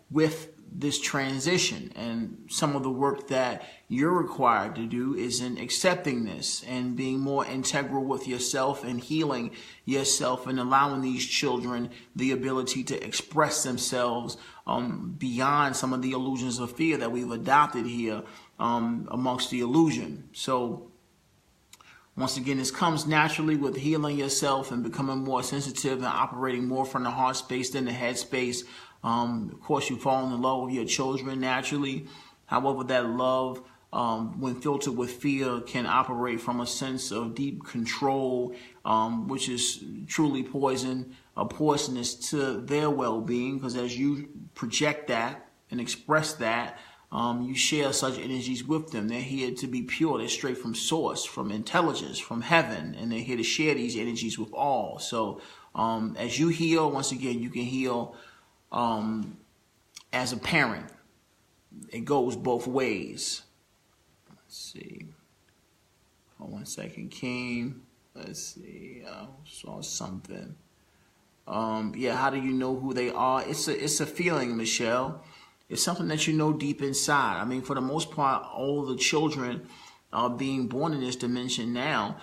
with this transition, and some of the work that you're required to do is in accepting this and being more integral with yourself and healing yourself and allowing these children the ability to express themselves beyond some of the illusions of fear that we've adopted here amongst the illusion. So once again, this comes naturally with healing yourself and becoming more sensitive and operating more from the heart space than the head space. Of course, you fall in love with your children naturally. However, that love, when filtered with fear, can operate from a sense of deep control, which is truly poisonous to their well-being. Because as you project that and express that, you share such energies with them. They're here to be pure. They're straight from source, from intelligence, from heaven, and they're here to share these energies with all. So as you heal, once again, you can heal as a parent. It goes both ways. Let's see. Hold 1 second, King. Let's see. I saw something. Yeah, how do you know who they are? It's a feeling, Michelle. It's something that you know deep inside. I mean, for the most part, all the children being born in this dimension now,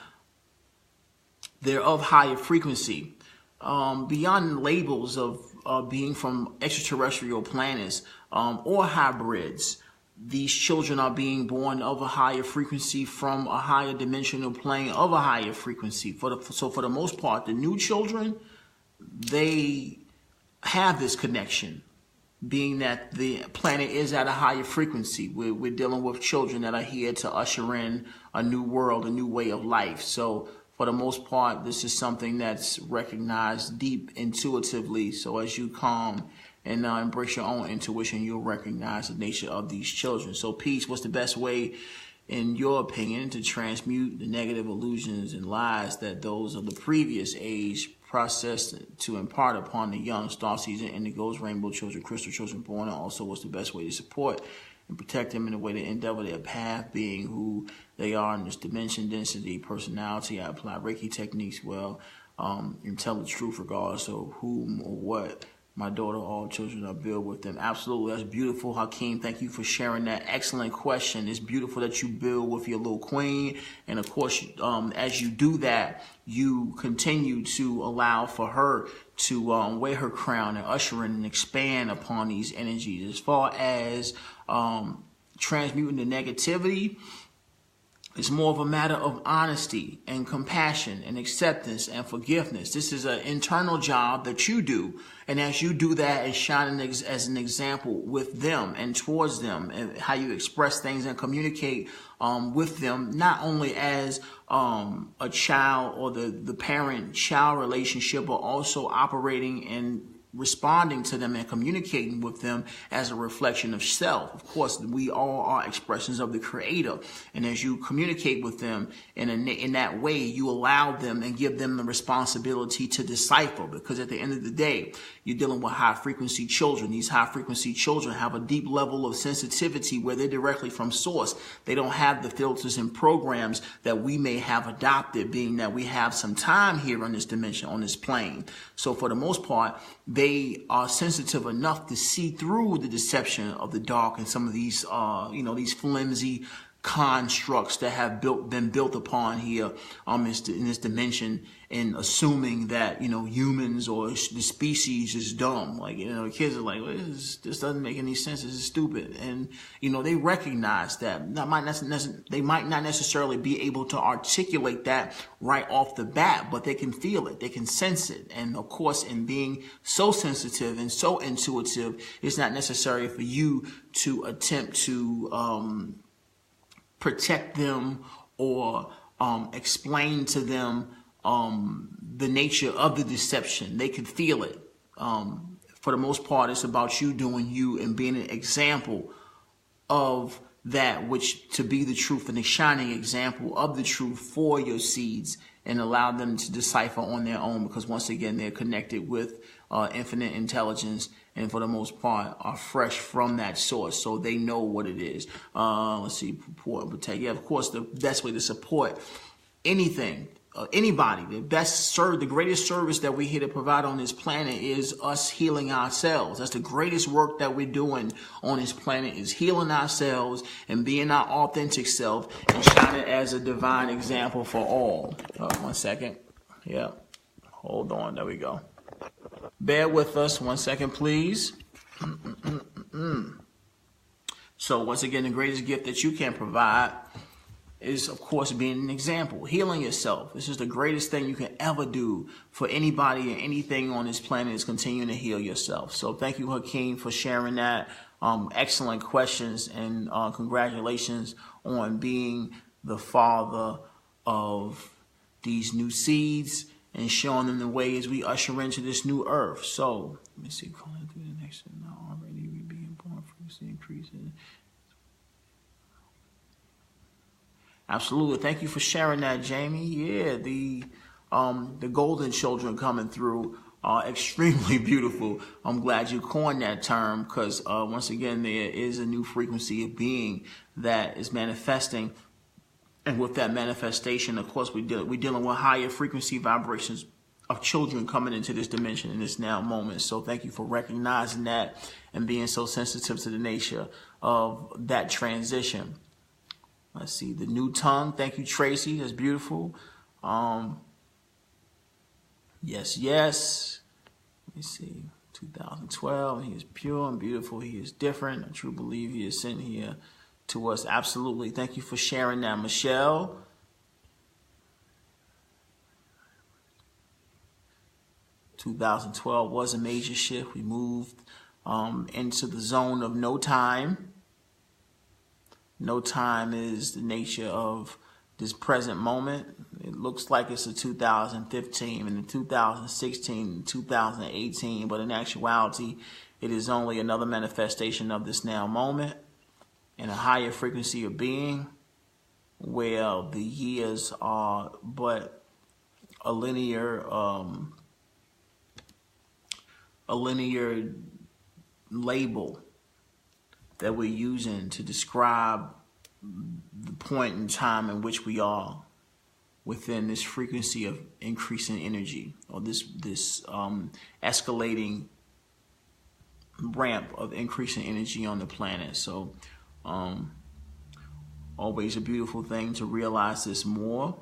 they're of higher frequency. Beyond labels of being from extraterrestrial planets or hybrids, these children are being born of a higher frequency from a higher dimensional plane of a higher frequency. So for the most part, the new children, they have this connection, being that the planet is at a higher frequency. We're dealing with children that are here to usher in a new world, a new way of life. So for the most part, this is something that's recognized deep intuitively. So as you calm and embrace your own intuition, you'll recognize the nature of these children. So peace, what's the best way, in your opinion, to transmute the negative illusions and lies that those of the previous age processed to impart upon the young star season, indigos, rainbow children, crystal children born? And also, what's the best way to support and protect them in the way they endeavor their path, being who they are in this dimension, density, personality. I apply Reiki techniques well, and tell the truth regardless of whom or what. My daughter, all children are built with them. Absolutely. That's beautiful, Hakeem. Thank you for sharing that. Excellent question. It's beautiful that you build with your little queen. And of course, as you do that, you continue to allow for her to wear her crown and usher in and expand upon these energies. As far as transmuting the negativity, it's more of a matter of honesty and compassion and acceptance and forgiveness. This is an internal job that you do. And as you do that and shine as an example with them and towards them, and how you express things and communicate with them, not only as a child or the parent-child relationship, but also operating and responding to them and communicating with them as a reflection of self. Of course, we all are expressions of the Creator. And as you communicate with them in that way, you allow them and give them the responsibility to decipher. Because at the end of the day, you're dealing with high-frequency children. These high-frequency children have a deep level of sensitivity where they're directly from source. They don't have the filters and programs that we may have adopted, being that we have some time here on this dimension, on this plane. So for the most part, they are sensitive enough to see through the deception of the dark and some of these, these flimsy constructs that have been built upon here in this dimension, and assuming that humans or the species is dumb. Like the kids are like, well, this doesn't make any sense. This is stupid, and they recognize that. They might not necessarily be able to articulate that right off the bat, but they can feel it, they can sense it, and of course, in being so sensitive and so intuitive, it's not necessary for you to attempt to protect them or explain to them the nature of the deception. They can feel it. For the most part, it's about you doing you and being an example of that which to be the truth, and a shining example of the truth for your seeds, and allow them to decipher on their own, because once again, they're connected with infinite intelligence, and for the most part are fresh from that source, so they know what it is. Let's see, support and protect. Yeah, of course, the best way to support anything, anybody, the greatest service that we're here to provide on this planet is us healing ourselves. That's the greatest work that we're doing on this planet, is healing ourselves and being our authentic self and shining as a divine example for all. 1 second. Yeah. Hold on. There we go. Bear with us 1 second, please. So once again, the greatest gift that you can provide is, of course, being an example, healing yourself. This is the greatest thing you can ever do for anybody and anything on this planet, is continuing to heal yourself. So thank you, Hakeem, for sharing that. Excellent questions, and congratulations on being the father of these new seeds and showing them the way as we usher into this new earth. So let me see, calling through the next one now already. We being born frequency increasing. Absolutely. Thank you for sharing that, Jamie. Yeah, the golden children coming through are extremely beautiful. I'm glad you coined that term, because once again, there is a new frequency of being that is manifesting. And with that manifestation, of course, we're dealing with higher frequency vibrations of children coming into this dimension in this now moment. So thank you for recognizing that and being so sensitive to the nature of that transition. Let's see, the new tongue. Thank you, Tracy. That's beautiful. Yes. Let me see. 2012. He is pure and beautiful. He is different. I truly believe he is sent here to us. Absolutely. Thank you for sharing that, Michelle. (2012) was a major shift. We moved into the zone of no time. No time is the nature of this present moment. It looks like it's a 2015 and a 2016 and 2018, but in actuality, it is only another manifestation of this now moment in a higher frequency of being, where the years are but a linear label that we're using to describe the point in time in which we are within this frequency of increasing energy, or this escalating ramp of increasing energy on the planet. So always a beautiful thing to realize this more.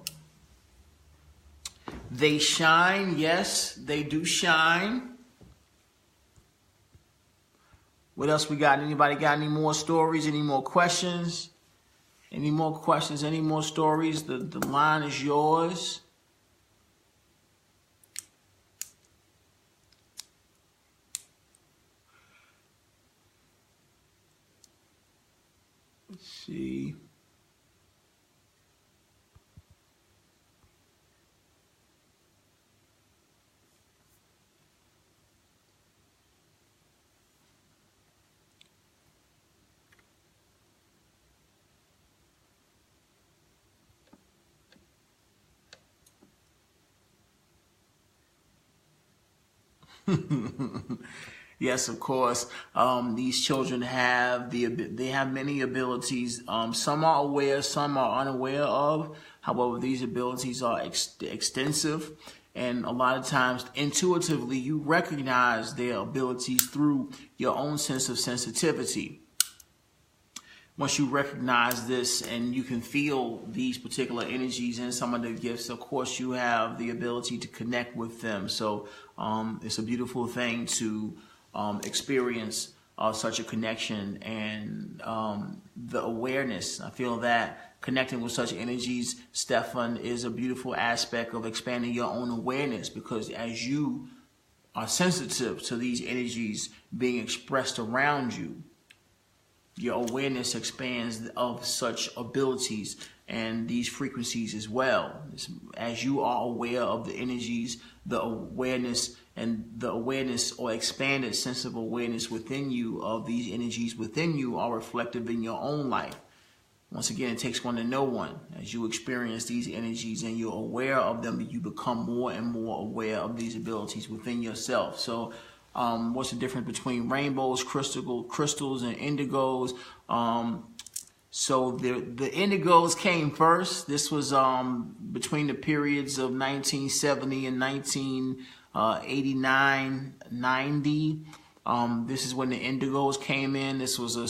They shine, yes, they do shine. What else we got? Anybody got any more stories? Any more questions? Any more questions? Any more stories? The line is yours. Let's see. Yes, of course. These children have many abilities. Some are aware, some are unaware of. However, these abilities are extensive, and a lot of times, intuitively, you recognize their abilities through your own sense of sensitivity. Once you recognize this and you can feel these particular energies in some of the gifts, of course, you have the ability to connect with them. So it's a beautiful thing to experience such a connection, and the awareness. I feel that connecting with such energies, Stefan, is a beautiful aspect of expanding your own awareness, because as you are sensitive to these energies being expressed around you, your awareness expands of such abilities and these frequencies as well. As you are aware of the energies, the awareness or expanded sense of awareness within you of these energies within you are reflective in your own life. Once again, it takes one to know one. As you experience these energies and you're aware of them, you become more and more aware of these abilities within yourself. So what's the difference between rainbows, crystals, and indigos? So the indigos came first. This was between the periods of 1970 and 1989, 90. This is when the indigos came in. This was a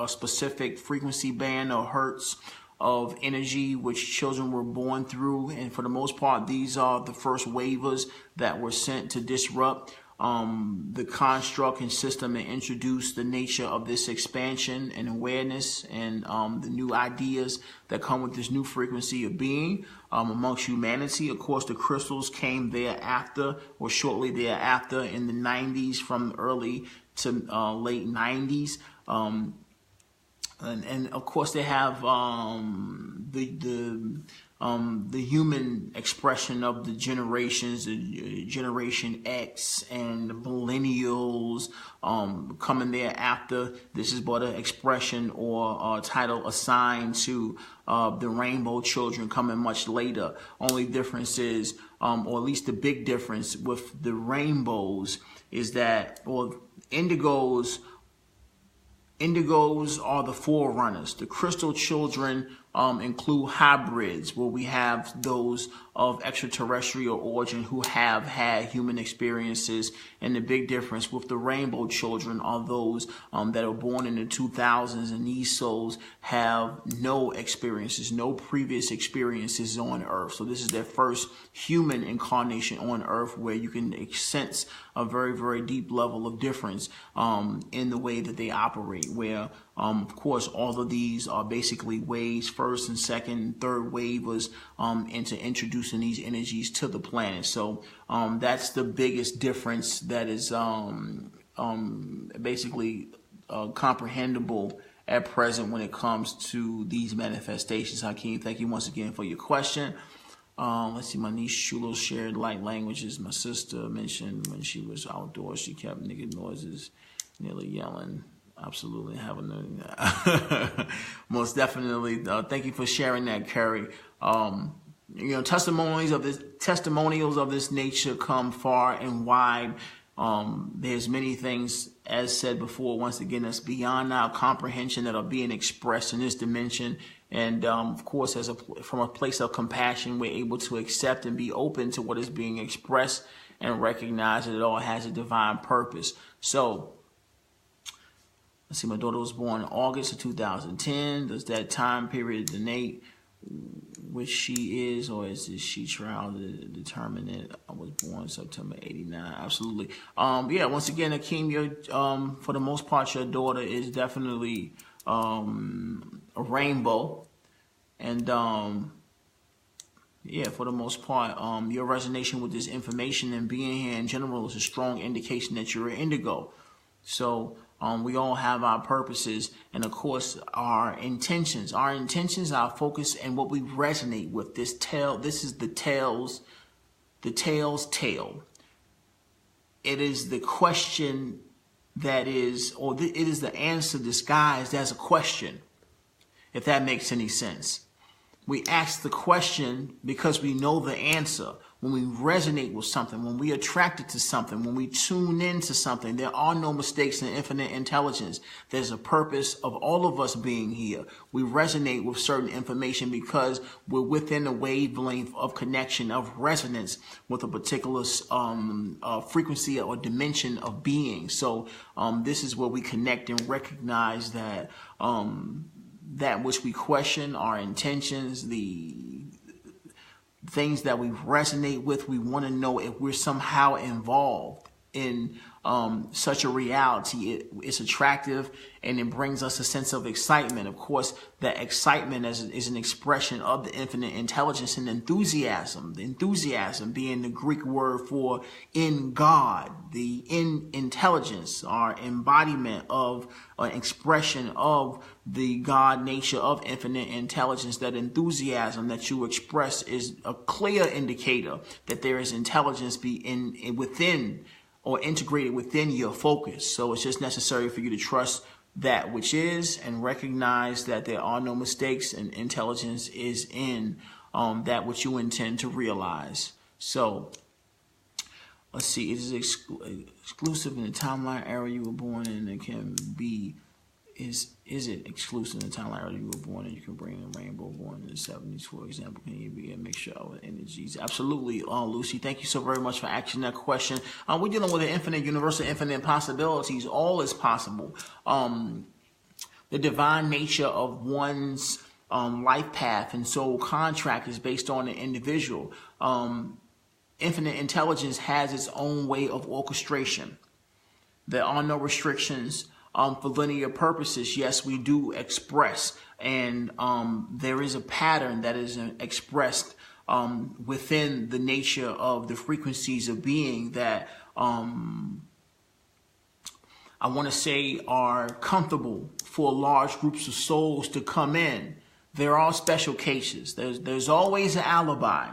specific frequency band or hertz of energy which children were born through. And for the most part, these are the first waivers that were sent to disrupt the construct and system and introduce the nature of this expansion and awareness and the new ideas that come with this new frequency of being amongst humanity. Of course, the crystals came thereafter or shortly thereafter in the 90s, from early to late 90s. And of course, they have the human expression of the generations, the Generation X and the millennials coming thereafter. This is but an expression or a title assigned to the rainbow children coming much later. Only difference is, or at least the big difference with the rainbows is that, or indigos are the forerunners. The crystal children include hybrids, where we have those of extraterrestrial origin who have had human experiences. And the big difference with the rainbow children are those that are born in the 2000s, and these souls have no experiences, no previous experiences on Earth. So this is their first human incarnation on Earth, where you can sense a very, very deep level of difference in the way that they operate, where of course, all of these are basically waves, first and second and third wave was into introducing these energies to the planet. So that's the biggest difference that is basically comprehensible at present when it comes to these manifestations. Hakeem, thank you once again for your question. Let's see, my niece Shulo shared light languages. My sister mentioned when she was outdoors, she kept nigga noises, nearly yelling. Absolutely, having most definitely. Thank you for sharing that, Carrie. Testimonials of this nature come far and wide. There's many things, as said before, once again, that's beyond our comprehension that are being expressed in this dimension. And of course, from a place of compassion, we're able to accept and be open to what is being expressed and recognize that it all has a divine purpose. So, let's see, my daughter was born in August of 2010. Does that time period denote which she is, or is this she trial to determine that I was born September 89? Absolutely. Yeah, once again, Akeem, for the most part, your daughter is definitely a rainbow. And yeah, for the most part, your resonation with this information and being here in general is a strong indication that you're an indigo. So we all have our purposes and, of course, our intentions. Our intentions, our focus, and what we resonate with. This is the tail's tale. It is the question that is, it is the answer disguised as a question, if that makes any sense. We ask the question because we know the answer. When we resonate with something, when we are attracted to something, when we tune into something, there are no mistakes in infinite intelligence. There's a purpose of all of us being here. We resonate with certain information because we're within a wavelength of connection, of resonance with a particular frequency or dimension of being. So this is where we connect and recognize that that which we question, our intentions, the things that we resonate with, we want to know if we're somehow involved in such a reality. It's attractive and it brings us a sense of excitement. Of course, that excitement is an expression of the infinite intelligence and enthusiasm. The enthusiasm being the Greek word for in God, the in intelligence, our embodiment of an expression of the God nature of infinite intelligence. That enthusiasm that you express is a clear indicator that there is intelligence within or integrated within your focus. So it's just necessary for you to trust that which is and recognize that there are no mistakes, and intelligence is in that which you intend to realize. So let's see, it is exclusive in the timeline area you were born in. It can be, is it exclusive in the timeline area you were born in? You can bring a rainbow born in the 70s, for example. Can you be a mixture of energies? Absolutely, Lucy. Thank you so very much for asking that question. We're dealing with an infinite universe of infinite possibilities. All is possible. The divine nature of one's life path and soul contract is based on an individual. Infinite intelligence has its own way of orchestration. There are no restrictions for linear purposes. Yes, we do express, and there is a pattern that is expressed within the nature of the frequencies of being that I want to say are comfortable for large groups of souls to come in. There are special cases. There's always an alibi.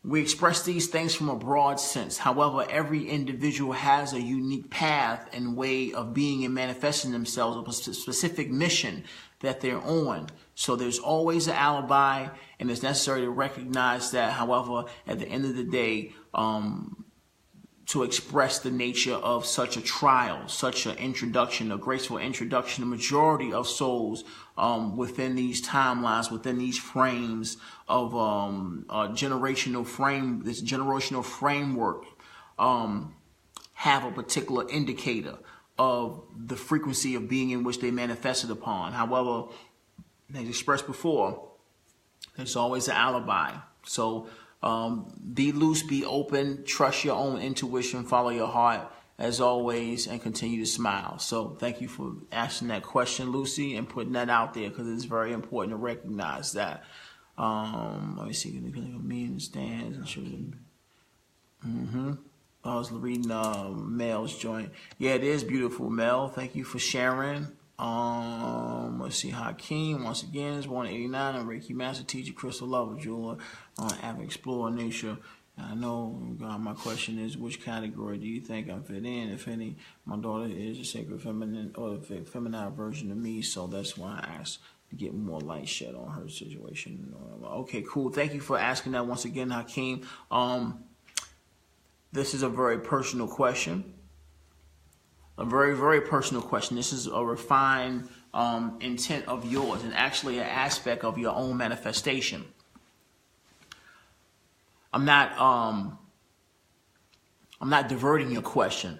We express these things from a broad sense. However, every individual has a unique path and way of being and manifesting themselves with a specific mission that they're on. So there's always an alibi, and it's necessary to recognize that. However, at the end of the day, to express the nature of such a trial, such an introduction, a graceful introduction, the majority of souls within these timelines, within these frames of this generational framework, have a particular indicator of the frequency of being in which they manifested upon. However, as expressed before, there's always an alibi. So be loose, be open, trust your own intuition, follow your heart as always, and continue to smile. So thank you for asking that question, Lucy, and putting that out there, because it's very important to recognize that. Let me see. Me and stands and children. I was reading Mel's joint. Yeah, it is beautiful, Mel. Thank you for sharing. Let's see. Hakeem, once again, is born in 89. I'm Reiki master teacher, crystal lover, jeweler, avid explorer, nature. I know, God, my question is, which category do you think I fit in, if any? My daughter is a sacred feminine, or the feminine version of me, so that's why I asked to get more light shed on her situation. Okay, cool. Thank you for asking that once again, Hakeem. This is a very personal question. A very, very personal question. This is a refined intent of yours and actually an aspect of your own manifestation. I'm not diverting your question.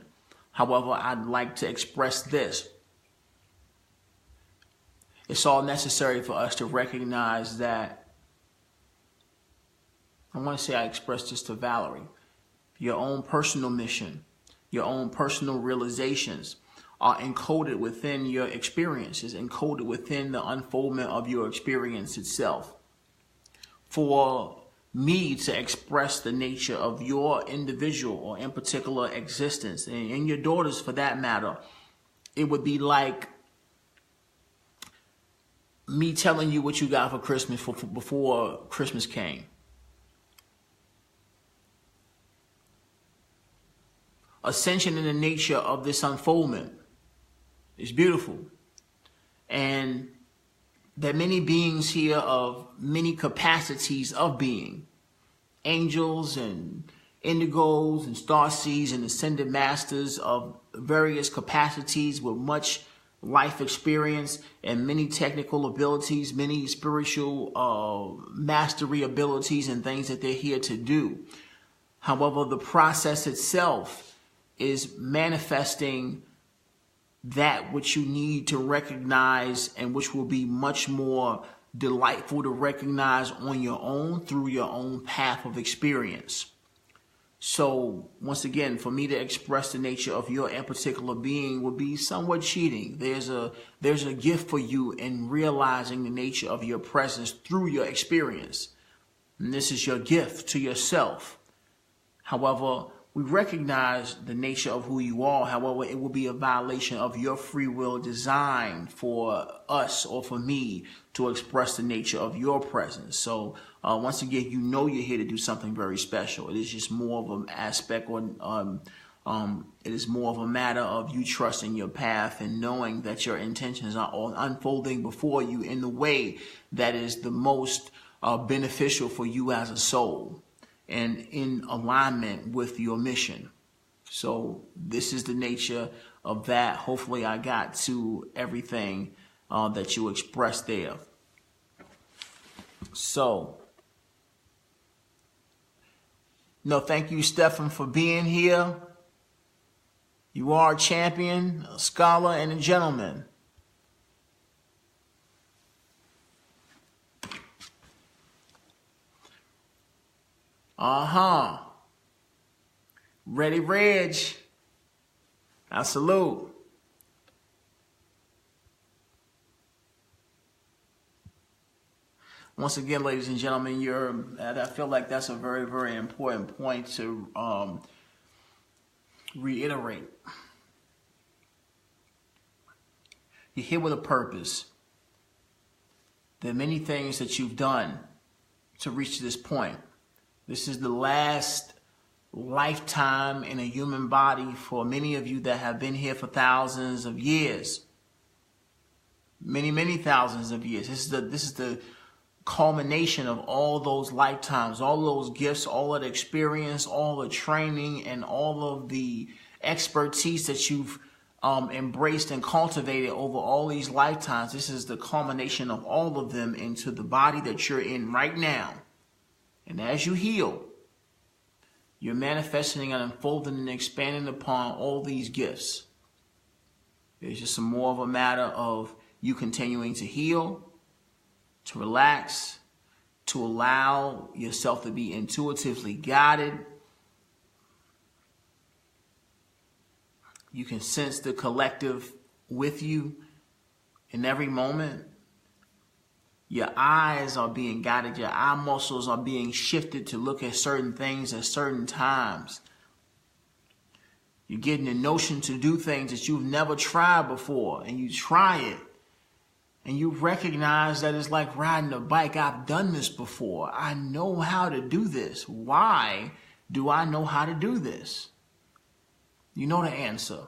However, I'd like to express this. It's all necessary for us to recognize that, I want to say I expressed this to Valerie, your own personal mission, your own personal realizations are encoded within your experiences, encoded within the unfoldment of your experience itself. For me to express the nature of your individual or in particular existence, and your daughters for that matter, it would be like me telling you what you got for Christmas before Christmas came. Ascension in the nature of this unfoldment is beautiful. And there are many beings here of many capacities of being. Angels and indigos and starseeds and ascended masters of various capacities with much life experience and many technical abilities, many spiritual mastery abilities and things that they're here to do. However, the process itself is manifesting that which you need to recognize and which will be much more delightful to recognize on your own through your own path of experience. So once again, for me to express the nature of your in particular being would be somewhat cheating. There's a gift for you in realizing the nature of your presence through your experience. And this is your gift to yourself. However, we recognize the nature of who you are. However, it will be a violation of your free will design for us or for me to express the nature of your presence. So once again, you know you're here to do something very special. It is just more of an aspect or it is more of a matter of you trusting your path and knowing that your intentions are all unfolding before you in the way that is the most beneficial for you as a soul and in alignment with your mission. So this is the nature of that. Hopefully I got to everything that you expressed there. So, no, thank you, Stephan, for being here. You are a champion, a scholar, and a gentleman. Ready, Reg. I salute. Once again, ladies and gentlemen, I feel like that's a very, very important point to reiterate. You're here with a purpose. There are many things that you've done to reach this point. This is the last lifetime in a human body for many of you that have been here for thousands of years. Many, many thousands of years. This is the culmination of all those lifetimes, all those gifts, all of the experience, all the training, and all of the expertise that you've embraced and cultivated over all these lifetimes. This is the culmination of all of them into the body that you're in right now. And as you heal, you're manifesting and unfolding and expanding upon all these gifts. It's just some more of a matter of you continuing to heal, to relax, to allow yourself to be intuitively guided. You can sense the collective with you in every moment. Your eyes are being guided. Your eye muscles are being shifted to look at certain things at certain times. You're getting the notion to do things that you've never tried before, and you try it. And you recognize that it's like riding a bike. I've done this before. I know how to do this. Why do I know how to do this? You know the answer.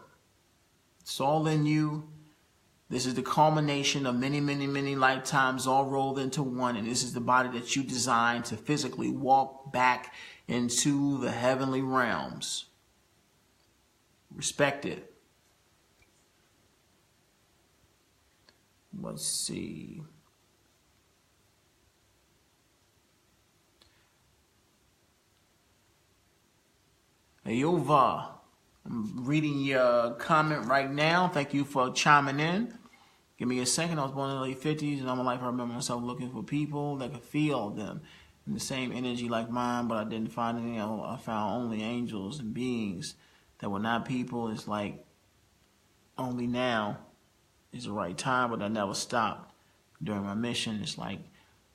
It's all in you. This is the culmination of many, many, many lifetimes all rolled into one. And this is the body that you designed to physically walk back into the heavenly realms. Respect it. Let's see. Ayova, I'm reading your comment right now. Thank you for chiming in. Give me a second. I was born in the late 50s, and all my life I remember myself looking for people that could feel them in the same energy like mine, but I didn't find any. I found only angels and beings that were not people. It's like only now is the right time, but I never stopped during my mission. It's like I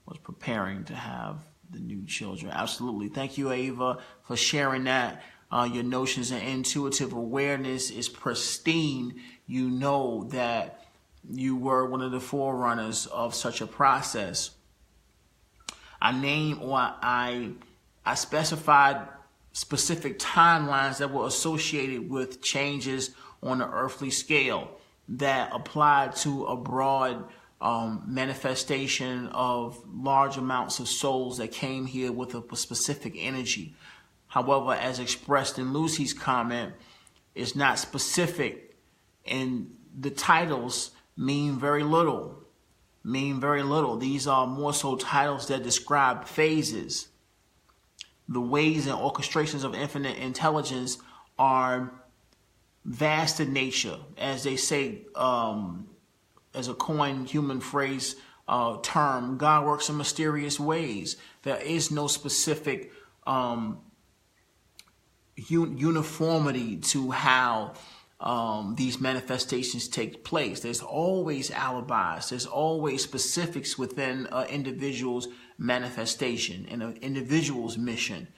was preparing to have the new children. Absolutely. Thank you, Ava, for sharing that. Your notions and intuitive awareness is pristine. You know that you were one of the forerunners of such a process. I specified specific timelines that were associated with changes on the earthly scale that applied to a broad manifestation of large amounts of souls that came here with a specific energy. However, as expressed in Lucy's comment, it's not specific, and the titles mean very little. These are more so titles that describe phases. The ways and orchestrations of infinite intelligence are vast in nature. As they say, as a coined human phrase term, God works in mysterious ways. There is no specific uniformity to how these manifestations take place. There's always alibis. There's always specifics within an individual's manifestation and an individual's mission.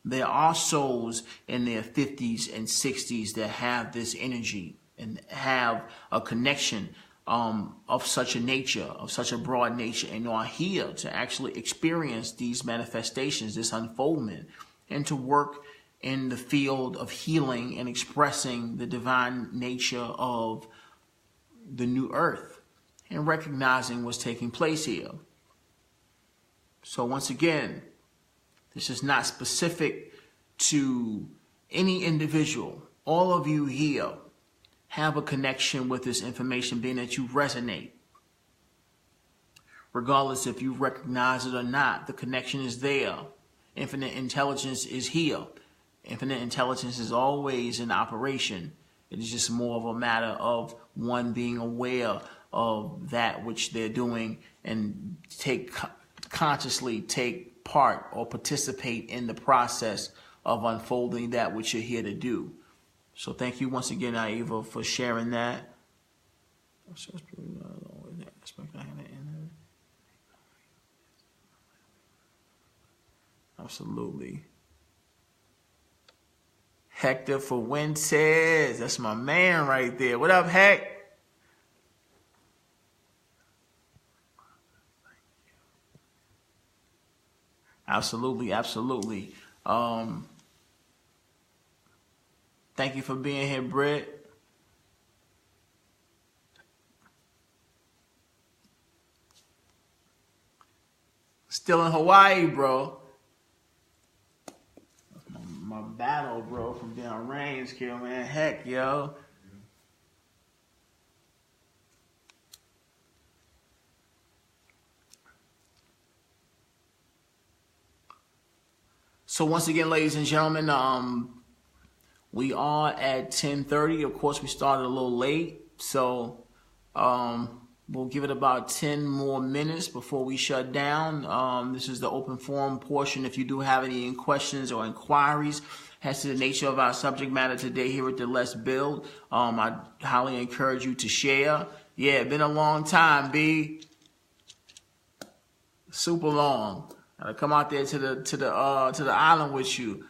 There are souls in their 50s and 60s that have this energy and have a connection of such a nature, of such a broad nature, and are here to actually experience these manifestations, this unfoldment, and to work in the field of healing and expressing the divine nature of the new earth and recognizing what's taking place here. So once again, this is not specific to any individual. All of you here have a connection with this information, being that you resonate. Regardless if you recognize it or not, the connection is there. Infinite intelligence is here. Infinite intelligence is always in operation. It is just more of a matter of one being aware of that which they're doing and consciously take part or participate in the process of unfolding that which you're here to do. So thank you once again, Aiva, for sharing that. Absolutely. Hector Fuentes, that's my man right there. What up, Heck? Absolutely, absolutely. Thank you for being here, Britt. Still in Hawaii, bro. My battle, bro, from down range, kill, man. Heck, yo. So once again, ladies and gentlemen, we are at 10:30. Of course, we started a little late, so we'll give it about 10 more minutes before we shut down. This is the open forum portion. If you do have any questions or inquiries as to the nature of our subject matter today here at the Let's Build, I highly encourage you to share. Yeah, been a long time, B. Super long. Gotta come out there to the island with you.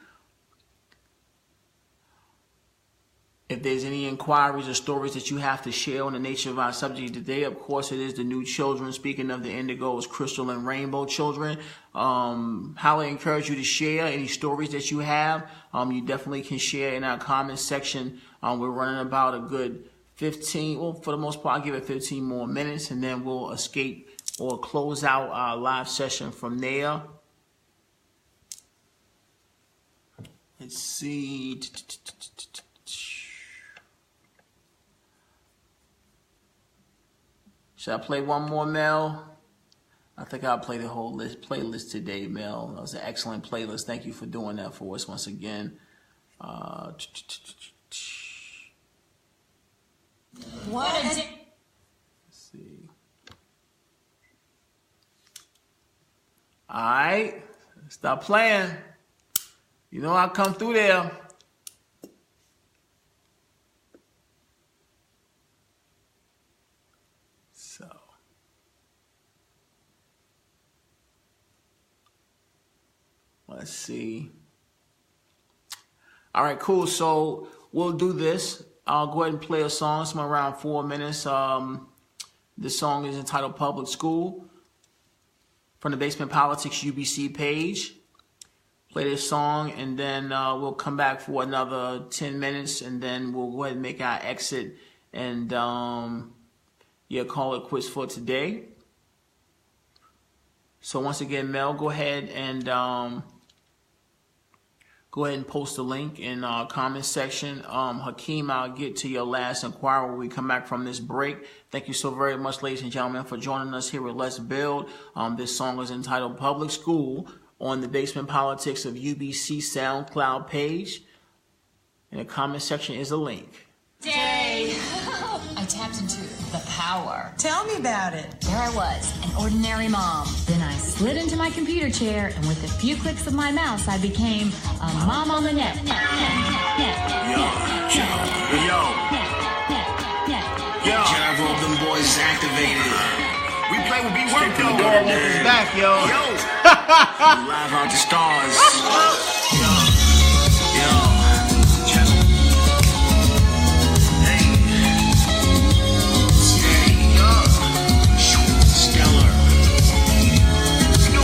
If there's any inquiries or stories that you have to share on the nature of our subject today, of course, it is the new children. Speaking of the indigos, crystal and rainbow children, highly encourage you to share any stories that you have. You definitely can share in our comments section. We're running about a good 15, well, for the most part, I'll give it 15 more minutes, and then we'll escape or close out our live session from there. Let's see. Should I play one more, Mel? I think I'll play the whole playlist today, Mel. That was an excellent playlist. Thank you for doing that for us once again. What a Let's see. All right. Stop playing. You know I'll come through there. So. Let's see. All right, cool. So we'll do this. I'll go ahead and play a song. It's around 4 minutes. This song is entitled Public School from the Basement Politics UBC page. Play this song, and then we'll come back for another 10 minutes, and then we'll go ahead and make our exit and call it quits for today. So once again, Mel, go ahead and post the link in our comment section. Hakeem, I'll get to your last inquiry when we come back from this break. Thank you so very much, ladies and gentlemen, for joining us here at Let's Build. This song is entitled Public School on the Basement Politics of UBC SoundCloud page. In the comment section is a link. day! I tapped into the power. Tell me about it. There I was, an ordinary mom. Then I slid into my computer chair, and with a few clicks of my mouse, I became a mom on the net. Yo. Gyro, them boys activated. We play with B-Work, The door opens back, yo. Live out the stars. Yo. Hey. Steady. Stellar. Yo.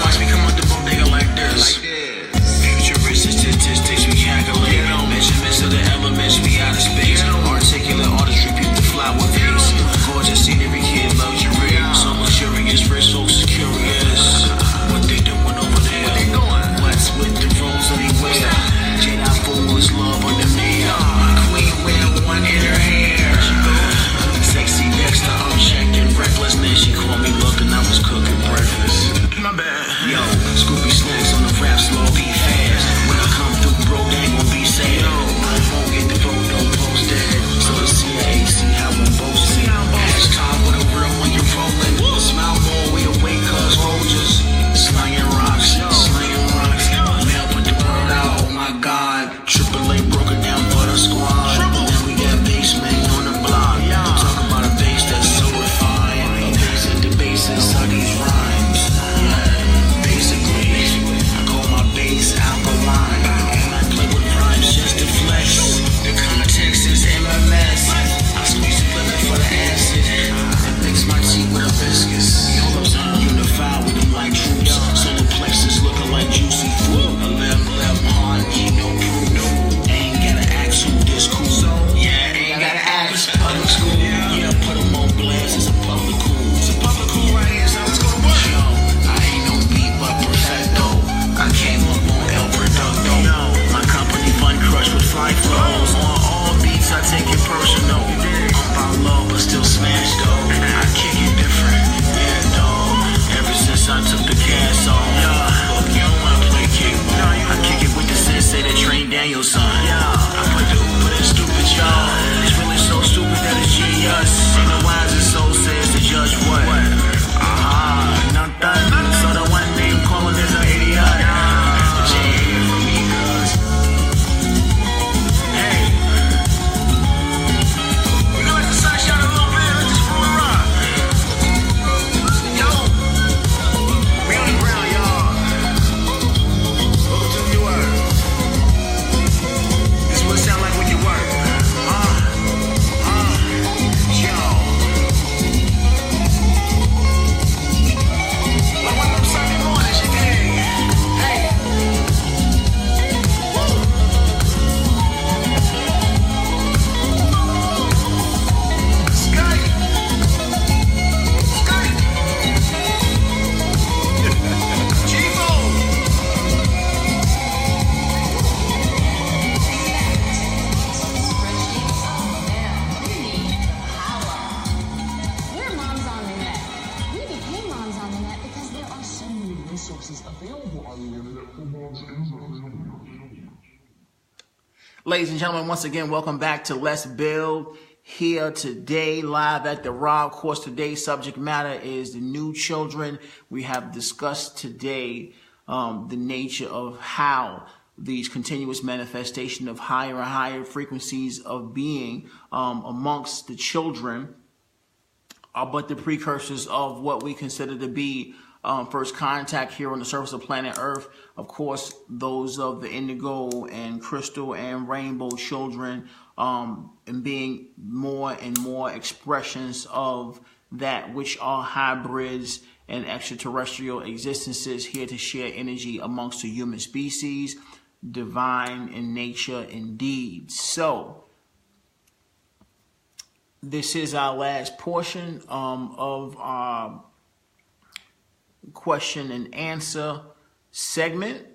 Watch me come out the bodega like this. Futuristic statistics we calculate. Measurements of the elements we out of space. Articulate artistry, people fly with pace. Gorgeous scenery, kid luxury. So luxurious, rich folks is curious. What they doing over there? What's with the rose anywhere? Jedi fool is love on the mirror. My queen wear one in her hair. Sexy next to unchecked and recklessness. She called me looking, I was cooking breakfast. My bad. Yo, Scooby snacks on the rap, slow be fast. When I come through, bro, they ain't gon' be sad. I won't get the photo posted. So the CIA see how I'm boasting. Hashtag with a real when you're rolling. Smile more, we awake cause soldiers. Slinging rocks. Mail put the word out, oh my god. AAA broke it down for the squad. Then we got basement on the block. Talk about a bass that's so refined. A bass at the basis of these rhymes. Basically, I call my bass alkaline. And I play with rhymes just to flex. The context is MMS. I squeeze the lemon for the acid. And mix my tea with a viscous. Unified with them like troops. Solar plexus looking like juicy fruit. A left heart, ain't no proof. Ain't gotta act who this cool. Ain't gotta act. Public school, put them on blast. It's a public cool. It's a public cool right here, so let's go to work. Yo, I ain't no beat but perfecto. I came up on El Producto. My company fun crush with fly flows. On all beats, I take it personal. I'm about love, but still smash though. I kick it different, dog. Ever since I took the cast off. Look, you don't wanna play kickball. I kick it with the sensei that trained Daniel son. I put the hoop in stupid, y'all. It's really so stupid that it's genius. Ain't no wise and soul says to judge what? Nothing. So the one name calling is an idiot. Jam for me, cuz. Hey. We gonna let the sun shine a little bit. Let's just roll around. Yo. We on the ground, y'all. Welcome to the new earth. Ladies and gentlemen, once again, welcome back to Let's Build. Here today, live at the Raw. Of course, today's subject matter is the new children. We have discussed today the nature of how these continuous manifestation of higher and higher frequencies of being amongst the children are but the precursors of what we consider to be first contact here on the surface of planet Earth. Of course, those of the indigo and crystal and rainbow children, and being more and more expressions of that which are hybrids and extraterrestrial existences here to share energy amongst the human species, divine in nature indeed. So this is our last portion of our question and answer segment.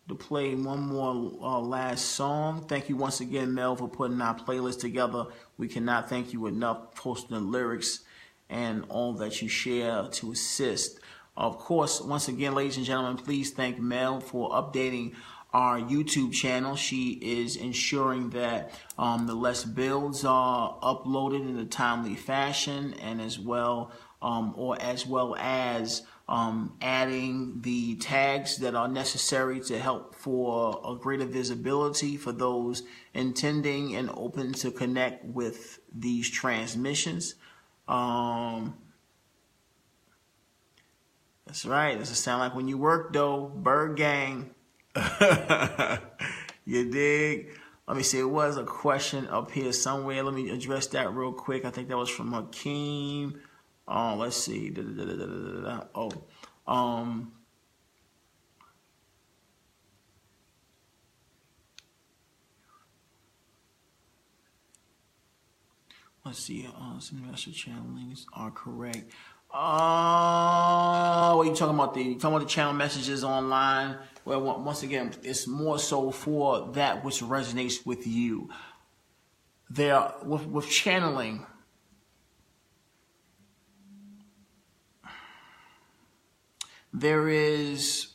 To play one more last song. Thank you once again, Mel, for putting our playlist together. We cannot thank you enough, posting the lyrics and all that you share to assist. Of course, once again, ladies and gentlemen, please thank Mel for updating our YouTube channel. She is ensuring that the Let's Builds are uploaded in a timely fashion, and as well as adding the tags that are necessary to help for a greater visibility for those intending and open to connect with these transmissions. That's right. Does it sound like when you work, though? Bird Gang. You dig? Let me see. It was a question up here somewhere. Let me address that real quick. I think that was from Hakeem. Let's see. Let's see. Some investor channelings are correct. What are you talking about? You talking about the channel messages online? Well, once again, it's more so for that which resonates with you. There, with channeling, there is,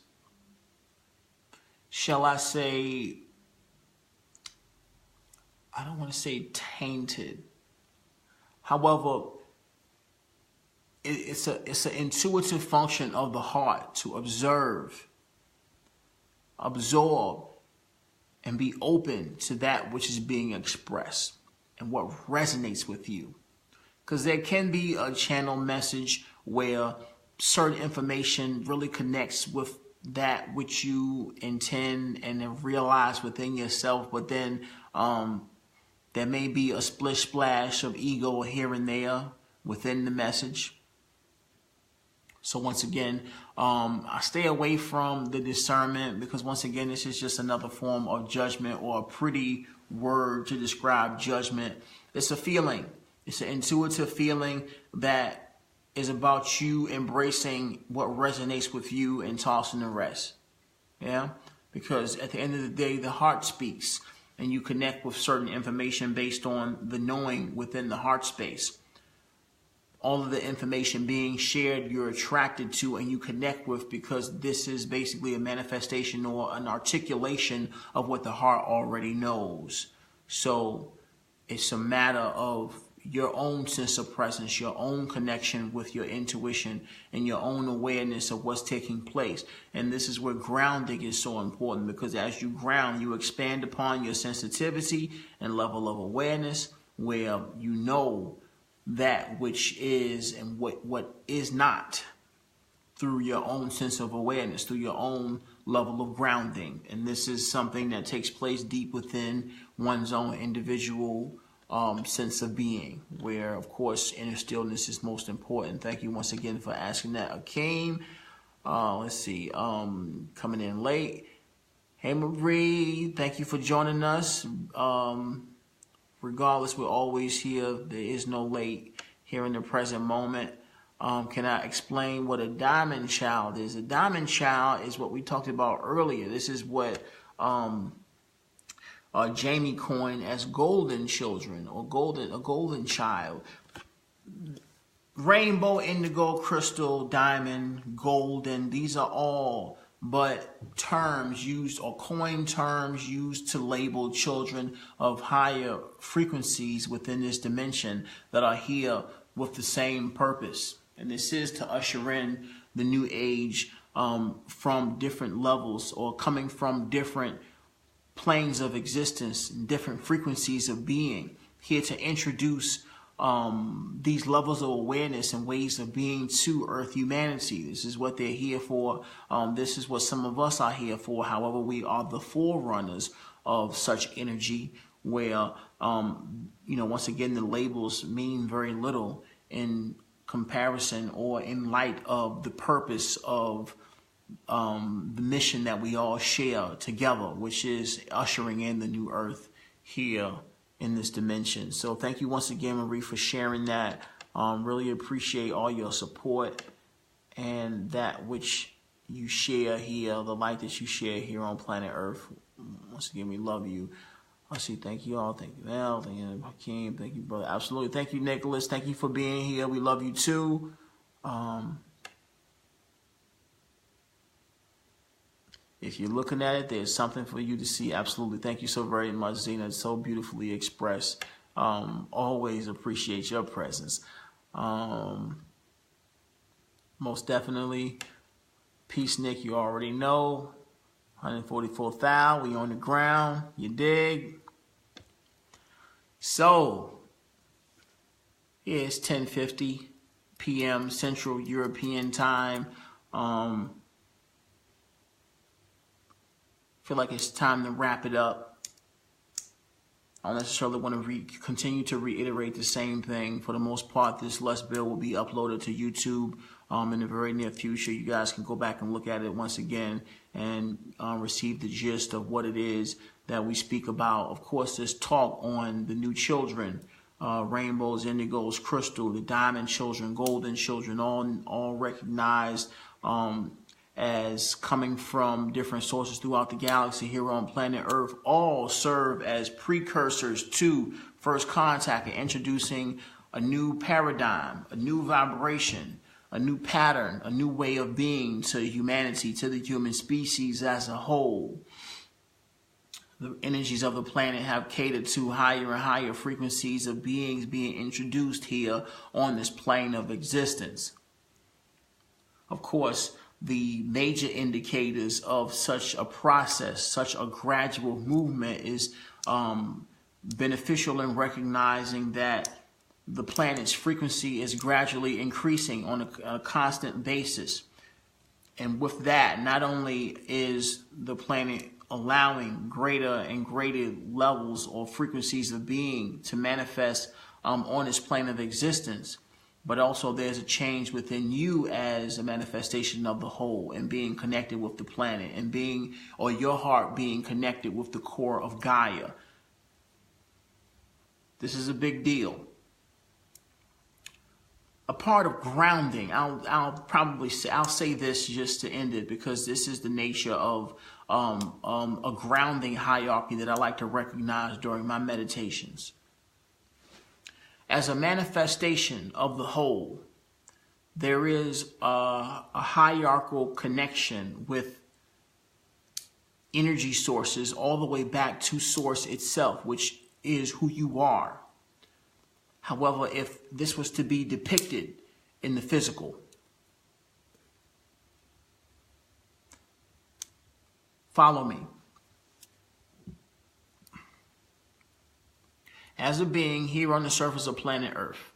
shall I say, I don't want to say tainted. However, it's an intuitive function of the heart to observe, absorb, and be open to that which is being expressed and what resonates with you. Because there can be a channel message where certain information really connects with that which you intend and realize within yourself, but then there may be a splish splash of ego here and there within the message. So once again, I stay away from the discernment, because once again, this is just another form of judgment, or a pretty word to describe judgment. It's a feeling. It's an intuitive feeling that is about you embracing what resonates with you and tossing the rest. Yeah? Because at the end of the day, the heart speaks, and you connect with certain information based on the knowing within the heart space. All of the information being shared, you're attracted to and you connect with, because this is basically a manifestation or an articulation of what the heart already knows. So it's a matter of your own sense of presence, your own connection with your intuition, and your own awareness of what's taking place. And this is where grounding is so important, because as you ground, you expand upon your sensitivity and level of awareness, where you know that which is and what is not, through your own sense of awareness, through your own level of grounding. And this is something that takes place deep within one's own individual sense of being, where, of course, inner stillness is most important. Thank you once again for asking that, Akeem. Let's see, coming in late. Hey, Marie, thank you for joining us. Regardless, we're always here. There is no late here in the present moment. Can I explain what a diamond child is? A diamond child is what we talked about earlier. This is what Jamie coined as golden children, or a golden child. Rainbow, indigo, crystal, diamond, golden, these are all but terms used or coined terms used to label children of higher frequencies within this dimension that are here with the same purpose. And this is to usher in the new age from different levels or coming from different planes of existence, different frequencies of being, here to introduce these levels of awareness and ways of being to Earth humanity. This is what they're here for. This is what some of us are here for. However, we are the forerunners of such energy where, once again, the labels mean very little in comparison or in light of the purpose of the mission that we all share together, which is ushering in the new Earth here in this dimension. So thank you once again, Marie, for sharing that. Really appreciate all your support and that which you share here, the light that you share here on planet Earth. Once again, we love you. I see. Thank you all. Thank you, Vell. Thank you, Hakeem. Thank you, brother. Absolutely. Thank you, Nicholas. Thank you for being here. We love you too. If you're looking at it, there's something for you to see. Absolutely. Thank you so very much, Zena. It's so beautifully expressed. Always appreciate your presence. Most definitely. Peace, Nick. You already know. 144,000. We on the ground. You dig? So, it's 10:50 p.m. Central European Time. Feel like it's time to wrap it up. I don't necessarily want to continue to reiterate the same thing. For the most part, this Let's Build will be uploaded to YouTube in the very near future. You guys can go back and look at it once again and receive the gist of what it is that we speak about. Of course, this talk on the new children, rainbows, indigos, crystal, the diamond children, golden children, all recognized as coming from different sources throughout the galaxy here on planet Earth, all serve as precursors to first contact and introducing a new paradigm, a new vibration, a new pattern, a new way of being to humanity, to the human species as a whole. The energies of the planet have catered to higher and higher frequencies of beings being introduced here on this plane of existence. Of course, the major indicators of such a process, such a gradual movement, is beneficial in recognizing that the planet's frequency is gradually increasing on a constant basis. And with that, not only is the planet allowing greater and greater levels or frequencies of being to manifest on this plane of existence, but also there's a change within you as a manifestation of the whole and being connected with the planet and being, or your heart being connected with the core of Gaia. This is a big deal. A part of grounding, I'll say this just to end it, because this is the nature of a grounding hierarchy that I like to recognize during my meditations. As a manifestation of the whole, there is a hierarchical connection with energy sources all the way back to source itself, which is who you are. However, if this was to be depicted in the physical, follow me. As a being here on the surface of planet Earth,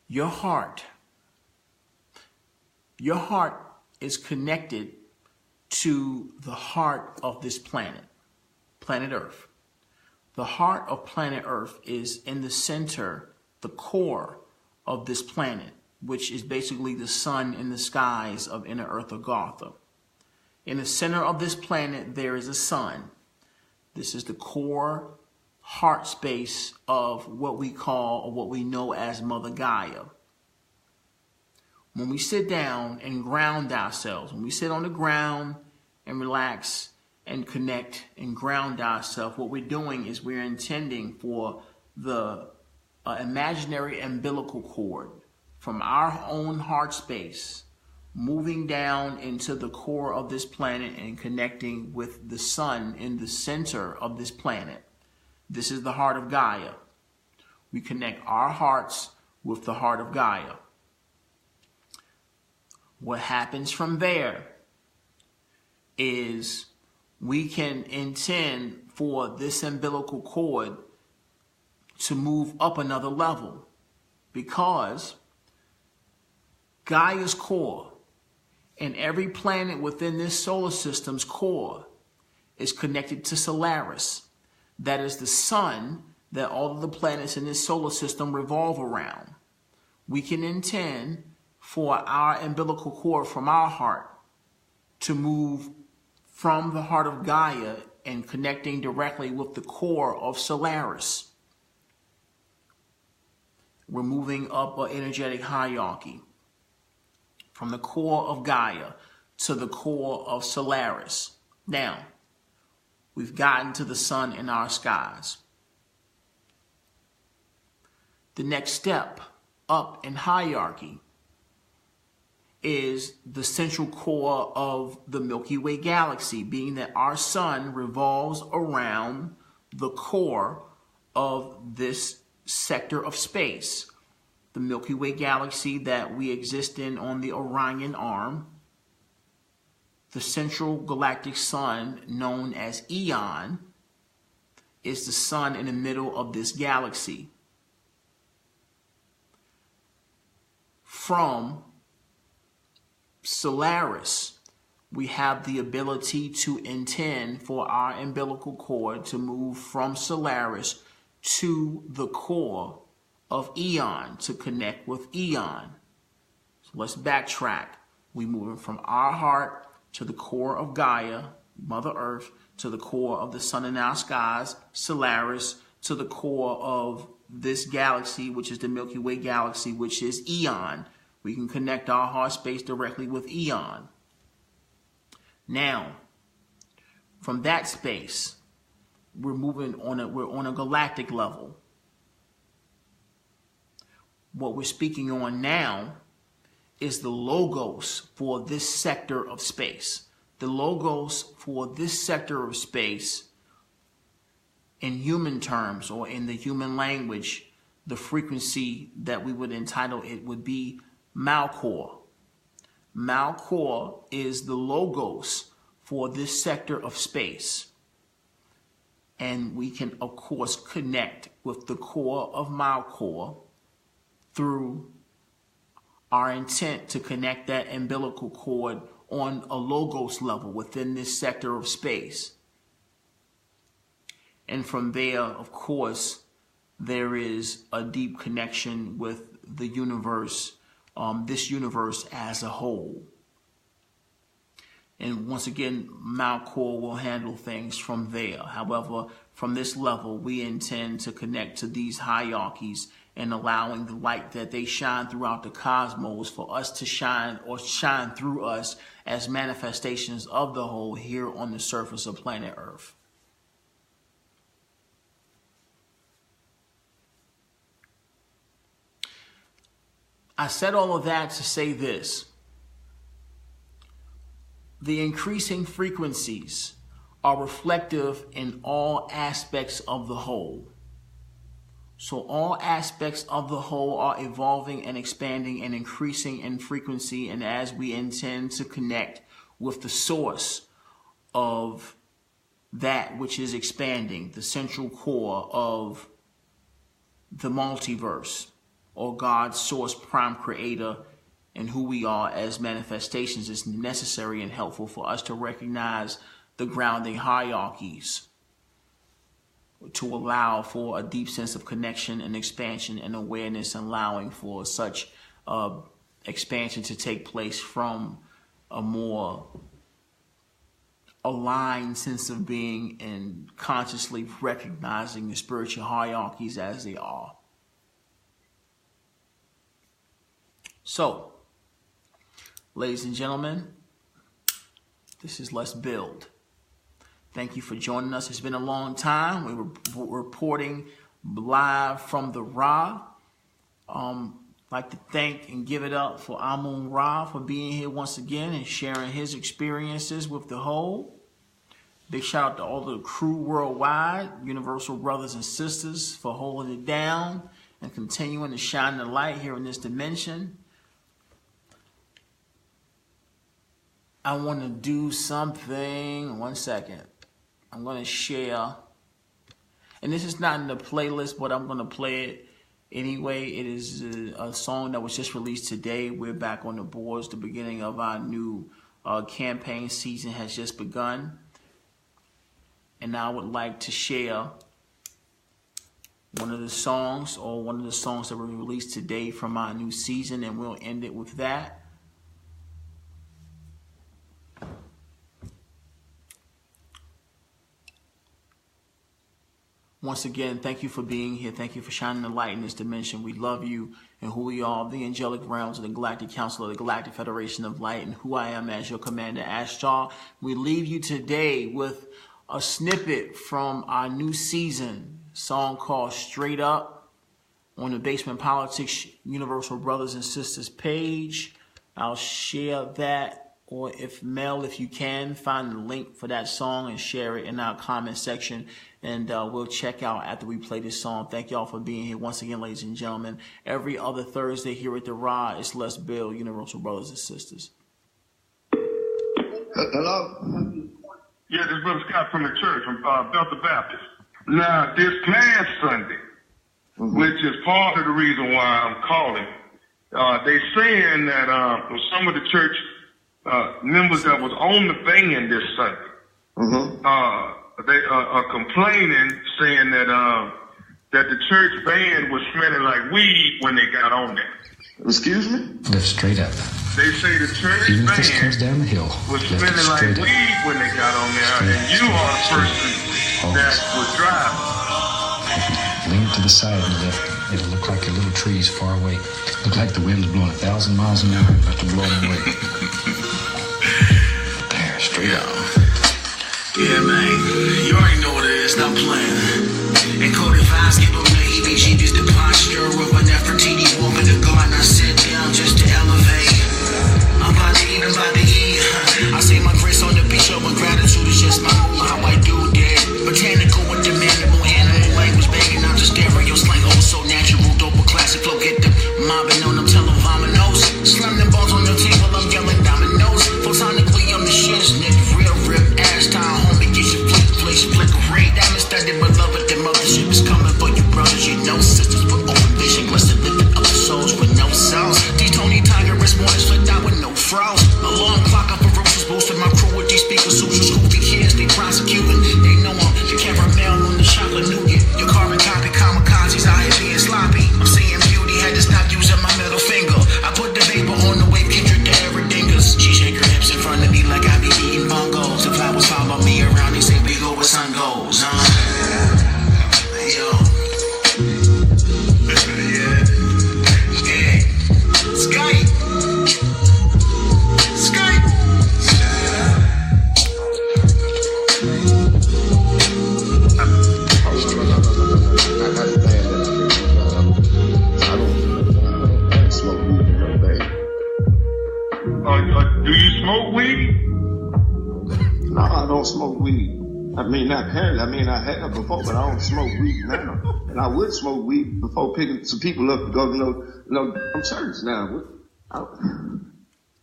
your heart is connected to the heart of this planet, planet Earth. The heart of planet Earth is in the center, the core of this planet, which is basically the sun in the skies of inner Earth or Gotha. In the center of this planet, there is a sun. This is the core heart space of what we call, or what we know as Mother Gaia. When we sit down and ground ourselves, when we sit on the ground and relax and connect and ground ourselves, what we're doing is we're intending for the imaginary umbilical cord from our own heart space moving down into the core of this planet and connecting with the sun in the center of this planet. This is the heart of Gaia. We connect our hearts with the heart of Gaia. What happens from there is we can intend for this umbilical cord to move up another level, because Gaia's core and every planet within this solar system's core is connected to Solaris. That is the sun that all of the planets in this solar system revolve around. We can intend for our umbilical cord from our heart to move from the heart of Gaia and connecting directly with the core of Solaris. We're moving up an energetic hierarchy from the core of Gaia to the core of Solaris. Now, we've gotten to the sun in our skies. The next step up in hierarchy is the central core of the Milky Way galaxy, being that our sun revolves around the core of this sector of space. The Milky Way galaxy that we exist in on the Orion arm, the central galactic sun known as Eon, is the sun in the middle of this galaxy. From Solaris, we have the ability to intend for our umbilical cord to move from Solaris to the core of Eon to connect with Eon. So let's backtrack. We're moving from our heart to the core of Gaia, Mother Earth, to the core of the sun in our skies, Solaris, to the core of this galaxy, which is the Milky Way galaxy, which is Eon. We can connect our heart space directly with Eon. Now, from that space, we're on a galactic level. What we're speaking on now is the logos for this sector of space. The logos for this sector of space, in human terms or in the human language, the frequency that we would entitle it would be Malkor. Malkor is the logos for this sector of space. And we can, of course, connect with the core of Malkor through our intent to connect that umbilical cord on a logos level within this sector of space. And from there, of course, there is a deep connection with the universe, this universe as a whole. And once again, Malkor will handle things from there. However, from this level, we intend to connect to these hierarchies and allowing the light that they shine throughout the cosmos for us to shine, or shine through us as manifestations of the whole here on the surface of planet Earth. I said all of that to say this. The increasing frequencies are reflective in all aspects of the whole. So all aspects of the whole are evolving and expanding and increasing in frequency, and as we intend to connect with the source of that which is expanding, the central core of the multiverse, or God's source, prime creator, and who we are as manifestations, is necessary and helpful for us to recognize the grounding hierarchies to allow for a deep sense of connection and expansion and awareness, and allowing for such expansion to take place from a more aligned sense of being and consciously recognizing the spiritual hierarchies as they are. So, ladies and gentlemen, this is Let's Build. Thank you for joining us. It's been a long time. We were reporting live from the Ra. like to thank and give it up for Amun Ra for being here once again and sharing his experiences with the whole. Big shout out to all the crew worldwide, Universal brothers and sisters, for holding it down and continuing to shine the light here in this dimension. I want to do something. 1 second. I'm going to share. And this is not in the playlist, but I'm going to play it anyway. It is a song that was just released today. We're back on the boards. The beginning of our new campaign season has just begun. And I would like to share one of the songs that were released today from our new season, and we'll end it with that. Once again, thank you for being here. Thank you for shining the light in this dimension. We love you and who we are, the angelic realms of the Galactic Council of the Galactic Federation of Light, and who I am as your commander, Ashtar. We leave you today with a snippet from our new season, song called Straight Up, on the Basement Politics Universal Brothers and Sisters page. I'll share that. Or if Mel, if you can, find the link for that song and share it in our comment section. And we'll check out after we play this song. Thank y'all for being here once again, ladies and gentlemen. Every other Thursday here at the RA, it's Les Bill, Universal Brothers and Sisters. Hello? Yeah, this is Brother Scott from the church, from Bethel Baptist. Now, this past Sunday, which is part of the reason why I'm calling, they saying that some of the church members that was on the van this Sunday, they are complaining, saying that that the church band was smelling like weed when they got on there. Excuse me? Lift straight up. They say the church Even band if this comes down the hill, was smelling like weed when they got on there, and you are the person that was driving. Lean to the side and lift. It'll look like your little trees far away. Look like the wind's blowing 1,000 miles an hour, about to blow them away. There, straight up. Yeah, man, you already know what it is, not playing. Encoded vibes give them the EBGB's, the posture of an Nefertiti woman to go and I sit down just to elevate. I'm about to eat, I say my grace on the beach, showing gratitude is just my mood, how I do that. Botanical and demandable, animal language, begging, I'm just stereo slang, oh so natural, dope, classic flow, get the mobbing on them, tell them vominos. Slam them balls on the table, I'm yelling dominoes. Photonically, I'm the shiz, nigga, real rip, ass time, homie, get your flick, raid. I'm studied, but love it, the mothership is coming for you, brothers, you know, sisters, with open vision, blessed living up souls with no souls. These Tony Tiger wrist mornings flicked out with no frost. Alarm clock, I'm ferocious, boosting my crew with these speakers, social schoolty kids, they prosecuting. They know I'm the caramel on the chocolate nougat. Your carbon copy, kamikazes out here being sloppy. I'm seeing beauty, had to stop using my middle finger. I put the vapor on the wave, Kendrick to every dingus. She shake her hips in front of me like I be eating bongos. The flowers follow me around, they say we go where sun goes, Yo. Yeah. Skype. Do you smoke weed? No, I don't smoke weed. I mean, not apparently. I mean, I have before, but I don't smoke weed now. And I would smoke weed before picking some people up to go to no church now.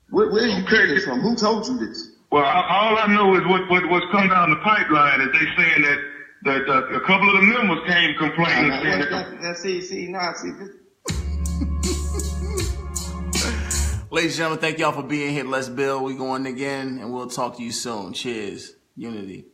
Where are you getting this from? Who told you this? Well, all I know is what's come down the pipeline is they saying that a couple of the members came complaining. Ladies and gentlemen, thank y'all for being here. Let's build. We going again, and we'll talk to you soon. Cheers. Unity.